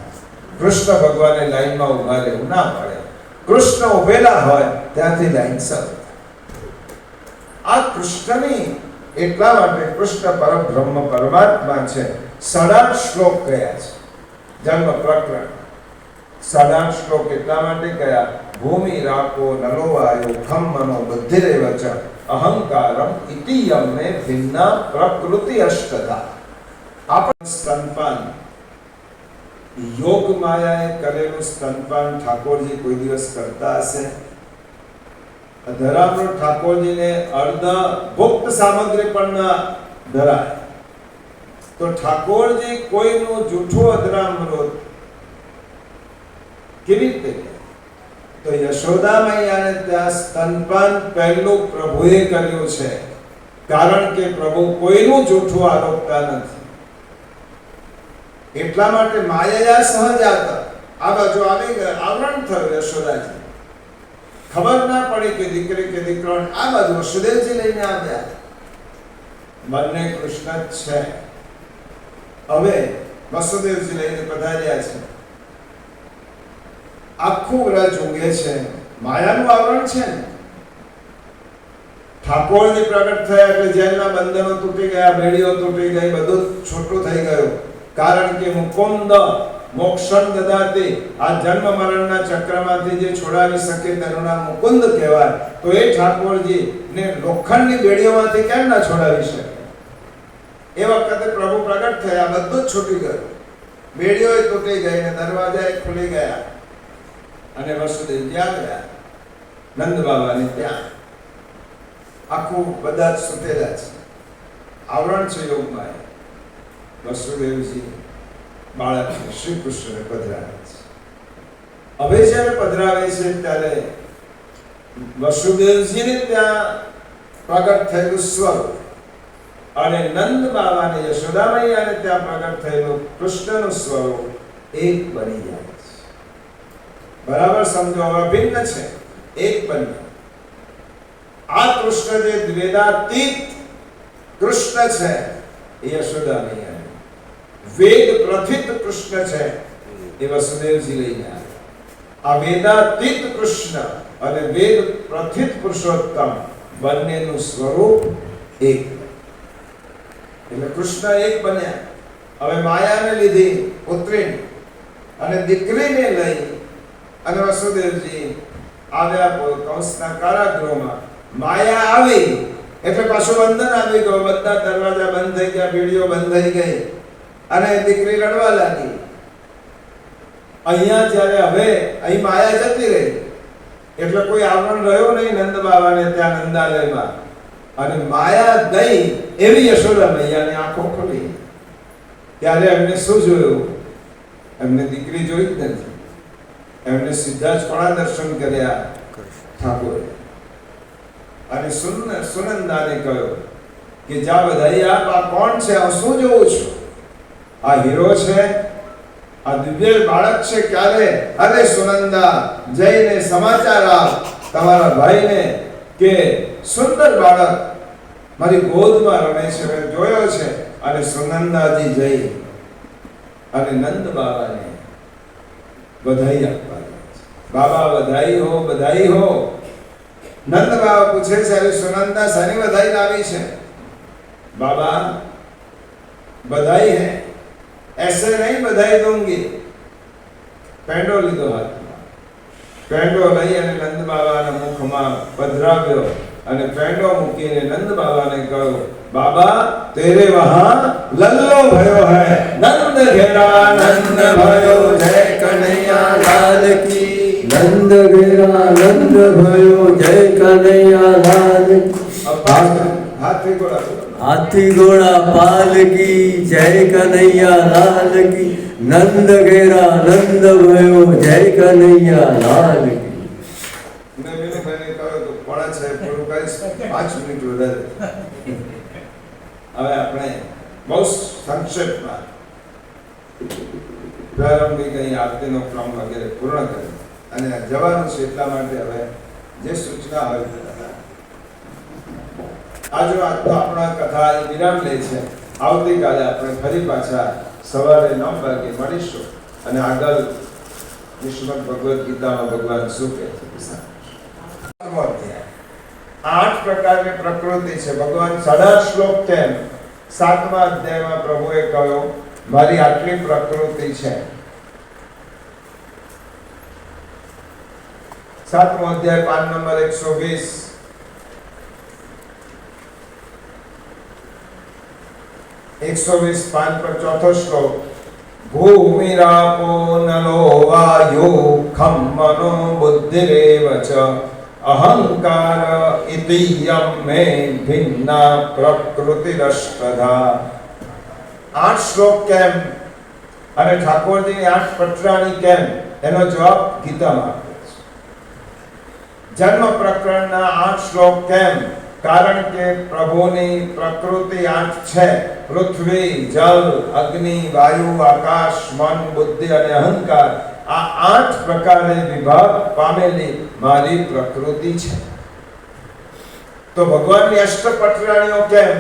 કૃષ્ણ ભગવાને લાઈનમાં ઊભા રહેવું ના પડે, કૃષ્ણ ઉભેલા હોય ત્યાંથી લાઈન શરૂ થાય. આ કૃષ્ણની એટલા માટે કૃષ્ણ પરબ્રહ્મ પરમાત્મા છે. 8.5 શ્લોક કયા છે જન્મ પ્રકરણ. સાધારણ શ્લોક એટલા માટે કયા, ભૂમિ રાકો નલો વાયો ખમ મનો બુદ્ધિરેવ ચ અહંકારમ ઇતિ યમને ભિન્ના પ્રકૃતિ અષ્ટધા. આપણ સ્તનપાન, યોગ માયાએ કરેલું સ્તનપાન ઠાકોરજી કોઈ દિવસ કરતા હશે? ધરામૃત ઠાકોરજીને અર્ધ ભુક્ત સામગ્રી પણ ના ધરાય, તો ઠાકોરજી કોઈનું જૂઠું અધરામૃત કેવી રીતે? તો યશોદા મૈયાને ત્યાં સ્તનપાન પહેલું પ્રભુએ કર્યું છે, કારણ કે પ્રભુ કોઈનું જૂઠું આરોપતા નથી. એટલા માટે માયા સહજાતા આ બાજુ આવી ગયા, આવરણ થયું યશોદાજી. ખબર ના પડી કે દીકરી કે દીકરો, આ બાજુ વસુદેવજી લઈને આવ્યા. બંને કૃષ્ણ જ છે. હવે વસુદેવજી લઈને પધાર્યા છે. આખું વ્રજ ઊંઘે છે, માયાનું આવરણ છે ને. ઠાકોરજી પ્રગટ થયા એટલે જેલના બંધનો તૂટી ગયા, બેડીઓ તૂટી ગઈ, બધું છૂટું થઈ ગયું. કારણ કે મુકુંદ મોક્ષણ દદાતી, આ જન્મ મરણના ચક્રમાંથી જે છોડાવી શકે તેનું નામ મુકુંદ કહેવાય. તો એ ઠાકોરજી ને લોખંડની બેડીઓમાંથી કેમ ના છોડાવી શકે? એ વખતે પ્રભુ પ્રગટ થયા, બધું જ છૂટી ગયું. બેડીઓ તૂટી ગઈ ને દરવાજા ખુલી ગયા અને વસુદેવજી આવ્યા નંદ બાબાને ત્યાં. આખું બધા જ સુતેલા છે, આવરણ છે યોગમાં. વસુદેવજી બાળક શ્રી કૃષ્ણને પધરાવે છે. હવે જ્યારે પધરાવે છે ત્યારે વસુદેવજીને ત્યાં પ્રગટ થયેલું સ્વરૂપ અને નંદ બાબાને યશોદા મૈયાને ત્યાં પ્રગટ થયેલું કૃષ્ણનું સ્વરૂપ એક બની જાય છે. બરાબર સમજો, હવે ભિન્ન છે, એક બન્યા. આ કૃષ્ણ જે વેદાતીત કૃષ્ણ છે એ યશોદા મૈયા, વેદ પ્રથિત કૃષ્ણ છે એ વસુદેવજી લઈને આવ્યા. આ વેદાતીત કૃષ્ણ અને વેદ પ્રથિત પુરુષોત્તમ બંનેનું સ્વરૂપ એક, એટલે કૃષ્ણ એક બન્યા. હવે માયાને લીધી પુત્રીને અને દીકરીને લઈ અને વસુદેવજી આવ્યા કંસના કારાગૃહમાં. માયા આવી એટલે પાછું બંધન આવી ગયું. બધા દરવાજા બંધ થઈ ગયા, બેડીઓ બંધ થઈ ગઈ અને દીકરી રડવા લાગી. અહીંયા જ્યારે હવે અહીં માયા જતી રહી એટલે કોઈ આવરણ રહ્યો નહીં નંદ બાબાને ત્યાં નંદાલયમાં. અને માયા ગઈ એવી યશોદા મૈયાની આંખો ખુલી. ત્યારે એમને શું જોયું? એમને દીકરી જોઈ જ નથી. એમને સીધા જ કોના દર્શન કર્યા? ઠાકોરે. અને સુનંદાને કહ્યું કે જા બધાઈ આપ, આ કોણ છે? આ શું જોઉં છું? આ હીરો છે, આ દિવ્ય બાળક છે. ક્યારે? અરે સુનંદા, જઈને સમાચાર આપ તમારા ભાઈને કે સુંદર બાળક મારી ગોદમાં રમે છે, મેં જોયો છે. અને સુનંદાજી જઈ અને નંદ બાબાને બધાઈ આપવા લાગ્યા. બાબા બધાઈ હો, બધાઈ હો. નંદ બાબા પૂછે છે, અરે સુનંદા શાની બધાઈ લાવી છે? बाबा बधाई है, ऐसे नहीं बधाई दूंगी. पेंडो लीधो हाथમાં. पेंडो લઈ અને નંદ બાબાના મુખમાં પધરાવ્યો અને પેંડો મૂકીને નંદ બાબાને કહ્યું, બાબા તેરે વહાં લલ્લો ભયો હૈ, નંદ ઘેરા નંદ ભયો, જય કનૈયા લાલ કી. નંદ ઘેરા નંદ ભયો, જય કનૈયા લાલ કી. हाथी घोड़ा पाल की, जय कन्हैया लाल की. नंद घेरा नंद भयो, जय कन्हैया लाल की. मैंने કહ્યું તો કોણા છે પૂરું કરીશ 5 મિનિટ વધારે. હવે આપણે બહુ સંક્ષેપમાં પ્રારંભિક અહીં આરતીનો ક્રમ વગેરે પૂર્ણ કર્યો અને જવાનું છે. એટલા માટે હવે જે સૂચના હોય આજો આજનો આપણા કથા વિરામ લે છે. આવતીકાલે આપણે ફરી પાછા સવારે 9 વાગે મળીશું અને આગળ શ્રીમદ ભગવદ ગીતામાં ભગવાન શું કહે છે. 8 પ્રકારની પ્રકૃતિ છે. ભગવાન 18 શ્લોક કેમ 7મા અધ્યાયમાં પ્રભુએ કહ્યું મારી આટલી પ્રકૃતિ છે. 7મો અધ્યાય પાન નંબર 120 120 પાન પર ચોથો શ્લોક ભૂમિરાપો નલો વાયુ ખમ મનો બુદ્ધિરેવ ચ અહંકાર ઇતિ યમ મે ભિન્ના પ્રકૃતિરષ્ટધા. 8 શ્લોક કેમ અને ઠાકોરજીની 8 પટરાણી કેમ, એનો જવાબ ગીતામાં આપે છે. જન્મ પ્રકરણના 8 શ્લોક કેમ? કારણ કે પ્રભુની પ્રકૃતિ 8 છે. પૃથ્વી, જલ, અગ્નિ, વાયુ, આકાશ, મન, બુદ્ધિ અને અહંકાર, આ 8 પ્રકારે વિભાગ પામેલી મારી પ્રકૃતિ છે. તો ભગવાનની અષ્ટપટરાણીઓ કેમ?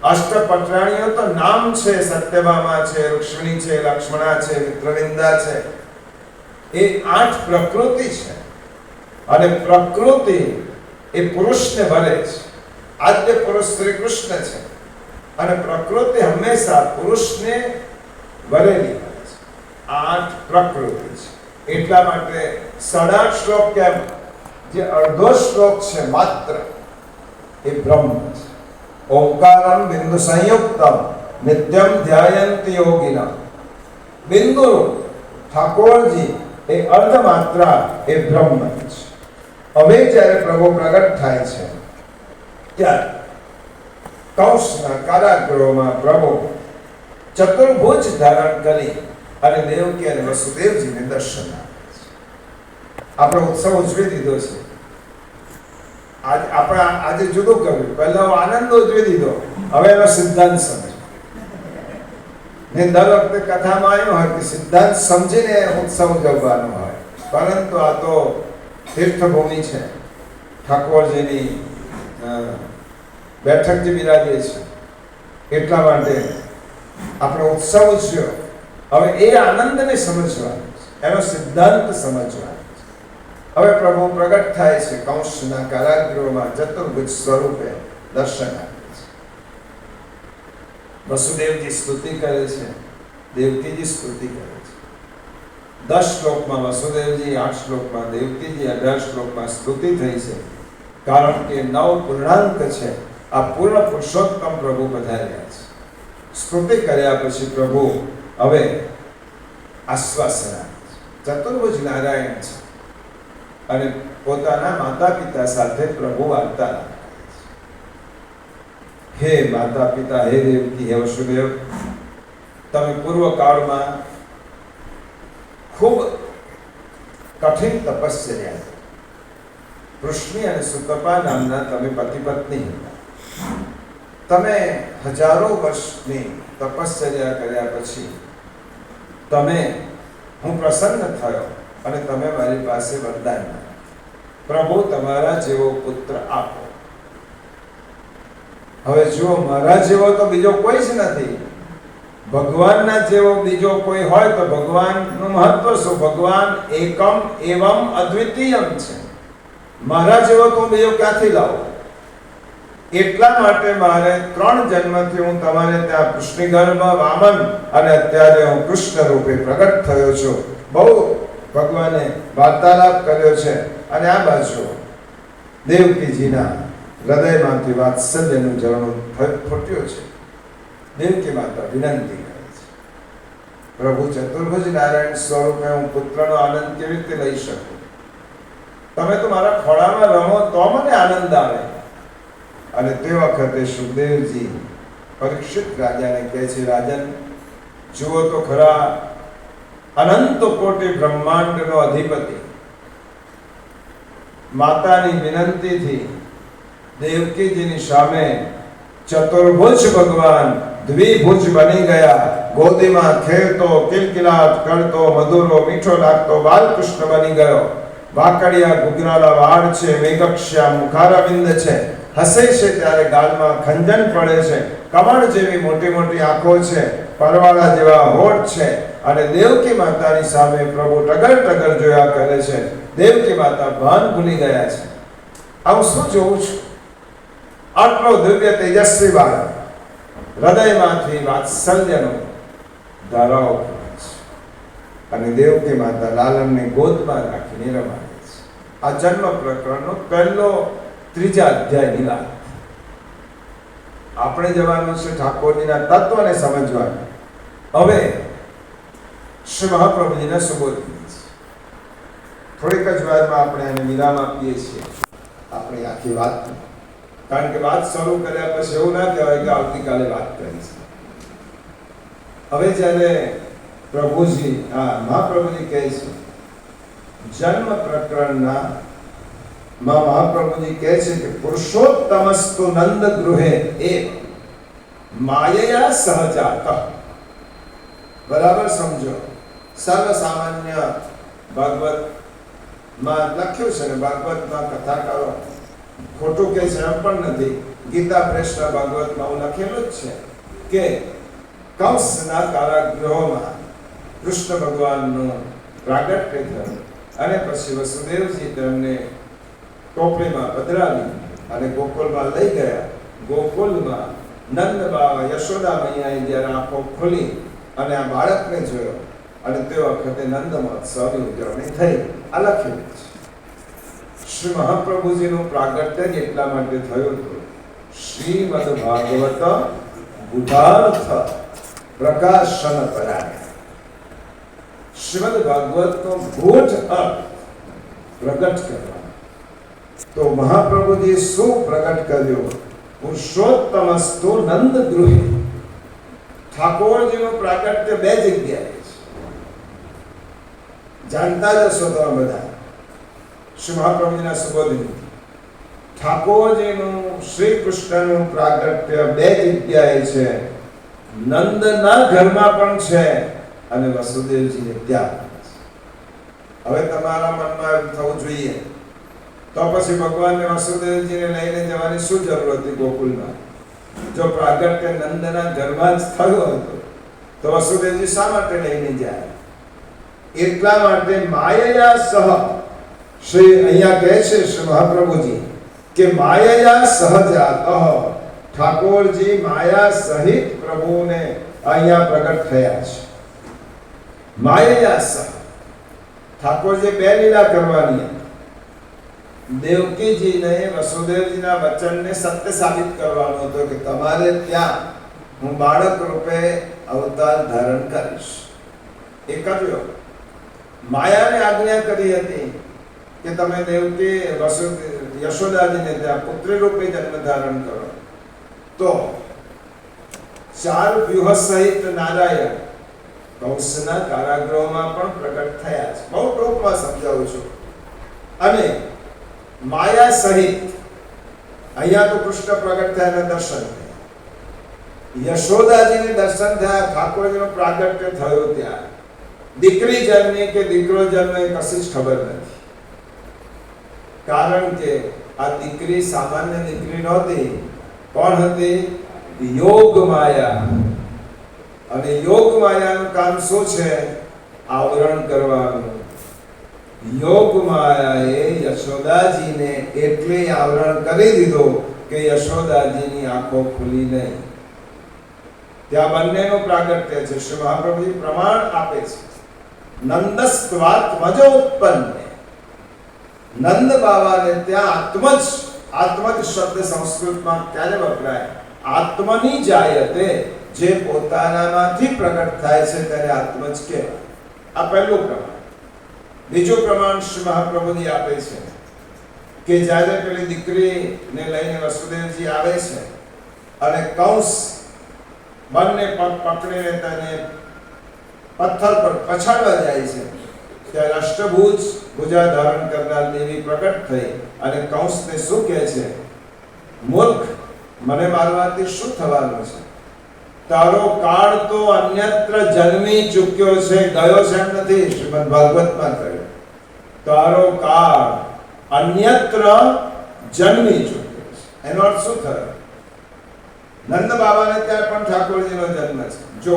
અષ્ટપટરાણીઓ તો નામ છે. સત્યભામા છે, રુક્ષ્મણી છે, લક્ષ્મણા છે, મિત્રવિંદા છે. એ 8 પ્રકૃતિ છે. અને પ્રકૃતિ એ પુરુષને ભરે છે. આદ્ય પુરુષ શ્રી કૃષ્ણ છે અને પ્રકૃતિ હંમેશા પુરુષને ભરેલી હોય છે. 8 પ્રકૃતિ છે. એટલા માટે 8.5 શ્લોક કેમ? જે અડધો શ્લોક છે માત્ર, એ બ્રહ્મ છે. ઓંકારમ બિંદુ સંયુક્તમ નિત્યમ ધ્યાયંતિ યોગિના. બિંદુ ઠાકોરજી એ અર્ધ માત્રા, એ બ્રહ્મ છે. હવે જ્યારે પ્રભુ પ્રગટ થાય છે ત્યારે કંસના કારાગૃહમાં પ્રભુ ચતુર્ભુજ ધારણ કરી અને દેવકી અને વસુદેવજીને દર્શન આપે છે. આપણો ઉત્સવ ઉજવી દીધો છે. આજે જુદું કર્યું. પહેલા આનંદ ઉજવી દીધો, હવે એનો સિદ્ધાંત સમજ. ને દર વખતે કથામાં આવ્યું હોય કે સિદ્ધાંત સમજીને ઉત્સવ ઉજવવાનો હોય, પરંતુ આ તો તીર્થભૂમિ છે. ઠાકોરજીની બેઠક જે બિરાજે છે, એટલા માટે આપણે ઉત્સવ ઉજવ્યો. હવે એ આનંદને સમજવાનો છે, એનો સિદ્ધાંત સમજવાનો છે. હવે પ્રભુ પ્રગટ થાય છે, કંસના કારાગૃહમાં ચતુર્ભુજ સ્વરૂપે દર્શન આપે છે. વસુદેવજી સ્તુતિ કરે છે, દેવકીજી સ્તુતિ કરે છે. 10 શ્લોકમાં વસુદેવજી, 8 શ્લોકમાં દેવકીજી, 18 શ્લોકમાં સ્તુતિ થઈ છે. કારણ કે 9 પૂર્ણાંક છે. આ પૂર્ણ પુરુષોત્તમ પ્રભુ પધાર્યા છે. સ્તુતિ કર્યા પછી પ્રભુ હવે આશ્વાસન આપે છે. ચતુર્ભુજ નારાયણ છે અને પોતાના માતા પિતા સાથે પ્રભુ વાર્તાલાપ કરે છે. હે માતા પિતા, હે દેવકી, હે વસુદેવ, તમે પૂર્વ કાળમાં ખૂબ કઠિન તપસ્યા, વૃષ્ણિ અને સુતપા નામના તમે પતિ પત્ની હતા. તમે હજારો વર્ષની તપશ્ચર્યા કર્યા પછી હું પ્રસન્ન થયો અને તમે મારી પાસે વરદાન માંગ્યું, પ્રભુ તમારા જેવો પુત્ર આપો. હવે જુઓ, મારા જેવો તો બીજો કોઈ જ નથી. ભગવાનના જેવો બીજો કોઈ હોય તો ભગવાનનું મહત્વ શું? ભગવાન એકમ એવમ અદ્વિતીયમ છે. મારા જેવો તો બીજો ક્યાંથી લાવું? એટલા માટે મારે 3 જન્મથી હું તમારે ત્યાં કૃષ્ણગર્ભ, વામન અને અત્યારે હું કૃષ્ણ રૂપે પ્રગટ થયો છું. બહુ ભગવાને વાર્તાલાપ કર્યો છે. અને આ બાજુ દેવકીજીના હૃદયમાંથી વાત્સલ્યનું ઝરણું ફૂટ્યું છે. દેવકી માતા વિનંતી કરે છે, પ્રભુ ચતુર્ભુજ નારાયણ સ્વરૂપે હું પુત્રનો આનંદ કેવી રીતે લઈ શકું? તમે તો મારા ખોળામાં રમો તો મને આનંદ આવે. અને તે વખતે સુખદેવજી પરીક્ષિત રાજાને કહે છે, રાજન જુઓ તો ખરા, અનંત કોટી બ્રહ્માંડનો અધિપતિ માતાની વિનંતીથી દેવકીજીની સામે ચતુર્ભુજ ભગવાન દ્વિભુજ બની ગયા. ગોદીમાં ખેલતો, કિલકિલાટ કરતો, મધુરો મીઠો લાગતો બાલકૃષ્ણ બની ગયો. વાકડિયા ઘૂઘરાલા વાળ છે, મેઘશ્યામ મુખારવિંદ છે. હસે છે ત્યારે ગાલમાં ખંજન પડે છે. કમળ જેવી મોટી મોટી આંખો છે, પરવાળા જેવા હોઠ છે. અને દેવકી માતાની સામે પ્રભુ ટગર ટગર જોયા કરે છે. દેવકી માતા ભાન ભૂલી ગયા છે. આવું શું જોઉં છું? આટલો દિવ્ય તેજસ્વી બાળક હૃદયમાંથી વાત્સલ્યનો ધારાઓ કરે છે અને દેવકી માતા લાલનને ગોદમાં રાખીને રમાડે છે. આ જન્મ પ્રકરણનો પહેલો 3જા અધ્યાયની વાત. આપણે જવાનું છે ઠાકોરજીના તત્વને સમજવાનું. હવે શ્રી મહાપ્રભુજીના સુબોધની થોડીક જ વારમાં આપણે એને વિરામ આપીએ છીએ આપણી આખી વાત. કારણ કે વાત શરૂ કર્યા પછી એવું ના કહેવાય કે આવતીકાલે વાત કરીશું. હવે જ્યારે પ્રભુજી મહાપ્રભુજી કહે છે જન્મ પ્રકરણના મહાપ્રભુજી કહે છે કે પુરુષોત્તમસ્તુ નંદ ગૃહે એ માયયા સહજાત. બરાબર સમજો. સર્વ સામાન્ય ભાગવત માં લખ્યું છે ને, ભાગવતમાં કથાકારો ખોટું કહે છે એમ પણ નથી. ગીતા પ્રેસના ભાગવતમાં લખેલું જ છે કે કંસના કારાગૃહોમાં કૃષ્ણ ભગવાનનું પ્રાગટ્ય થયું અને પછી વસુદેવજી તેમને ટોપલીમાં પધરાવી અને ગોકુળમાં લઈ ગયા. ગોકુળમાં નંદ બાવા યશોદા મૈયાએ જ્યારે આંખો ખોલી અને આ બાળકને જોયો અને તે વખતે નંદ મહોત્સવની ઉજવણી થઈ. આ લખ્યું છે. શ્રી મહાપ્રભુજીનું પ્રાગટ્ય જ એટલા માટે થયું હતું શ્રીમદ ભાગવત બુધાર્થ પ્રકાશન પરાય. શ્રીમદ ભાગવતનો ગૂઢ અર્થ પ્રગટ કરવા. તો મહાપ્રભુજી શું પ્રગટ કર્યું? પુરુષોત્તમસ્તુ નંદ ગૃહે. ઠાકોરજીનું પ્રાગટ્ય બે જગ્યાએ છે. જાણતા જ હશો તમે બધા શ્રી મહાપ્રભુજીના સુબોધની. ઠાકોરજીનું શ્રી કૃષ્ણનું પ્રાગટ્ય બે જગ્યાએ છે. નંદના ઘરમાં પણ છે અને વસુદેવજીને ત્યાં પણ છે. હવે તમારા મનમાં એવું થવું જોઈએ તો પછી ભગવાનને વસુદેવજીને લઈને જવાની શું જરૂર હતી ગોકુળમાં? જો પ્રાગટ્ય નંદના ઘરમાં જ થયું હતું તો વસુદેવજી શા માટે લઈને જાય? એટલા માટે માયયા સહ. શ્રી અહીંયા કહે છે શ્રી મહાપ્રભુજી કે માયયા સહજાત. ઠાકોરજી માયા સહિત પ્રભુને અહીંયા પ્રગટ થયા છે. માયયા સહ. ઠાકોરજી બે લીલા કરવાની. દેવકીજીને વસુદેવજીના વચનને સત્ય સાબિત કરવાનું હતું કે તમારે ત્યાં હું બાળક રૂપે અવતાર ધારણ કરીશ. એ કર્યો. માયાને આજ્ઞા કરી હતી કે તમે દેવકી યશોદાજીને ત્યાં પુત્રી રૂપે જન્મ ધારણ કરો. તો 4 વ્યુહ સહિત નારાયણ કંસના કારાગૃહમાં પણ પ્રગટ થયા છે. બહુ ટૂંકમાં સમજાવું છું. અને માયા સહિત અહીંયા તો કૃષ્ણ પ્રગટ થયાના દર્શન થયા. યશોદાજીને દર્શન થયા. ઠાકોરજીનું પ્રાગટ્ય થયું ત્યાં. દીકરી જન્મી કે દીકરો જન્મે કશી જ ખબર નથી. કારણ કે આ દીકરી સામાન્ય દીકરી નહોતી. કોણ હતી? યોગ માયા. અને યોગ માયાનું કામ શું છે? આવરણ કરવાનું. યોગ માયાએ યશોદાજીને એટલે આવરણ કરી દીધો કે યશોદાજીની આંખો ખુલી નહીં. ત્યાં બંનેનું પ્રાગટ્ય છે. શ્રી મહાપ્રભુજી પ્રમાણ આપે છે. નંદસ્ત્વાત્મજો ઉત્પન્ન. નંદ બાવાને ત્યાં આત્મજ શબ્દ સંસ્કૃતમાં ક્યારે વપરાય? આત્મની જાયતે. જે પોતાનામાંથી પ્રગટ થાય છે ત્યારે આત્મજ કહેવાય. આ પહેલું પ્રમાણ. બીજું પ્રમાણ શ્રી મહાપ્રભુજી આપે છે કે જ્યારે પેલી દીકરીને લઈને વસુદેવજી આવે છે અને કંસ બંને પગ પકડીને તેને પથ્થર પર પછાડવા જાય છે ત્યારે અષ્ટભુજ ભુજા ધારણ કરનાર દેવી પ્રગટ થઈ અને કંસને શું કહે છે? મૂર્ખ, મને મારવાથી શું થવાનું છે? તારો કાળ તો અન્યત્ર જન્મી ચૂક્યો છે, ગયો છે એમ નથી. શ્રીમદ ભાગવતમાં કહ્યું તારો કાળ અન્યત્ર જન્મી ચૂક્યો છે. એનો અર્થ શું થયો? નંદ બાબાને ત્યાં પણ ઠાકોરજીનો જન્મ છે. જો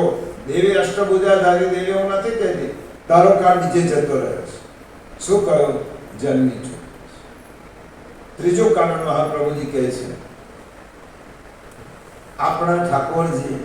દેવી અષ્ટભુજાધારી દેવીઓ નથી કહેતી તારો કાળ નીચે જતો રહ્યો છે. શું કહ્યું? જન્મી ચૂક્યો છે. ત્રીજું કારણ મહાપ્રભુજી કહે છે આપણા ઠાકોરજી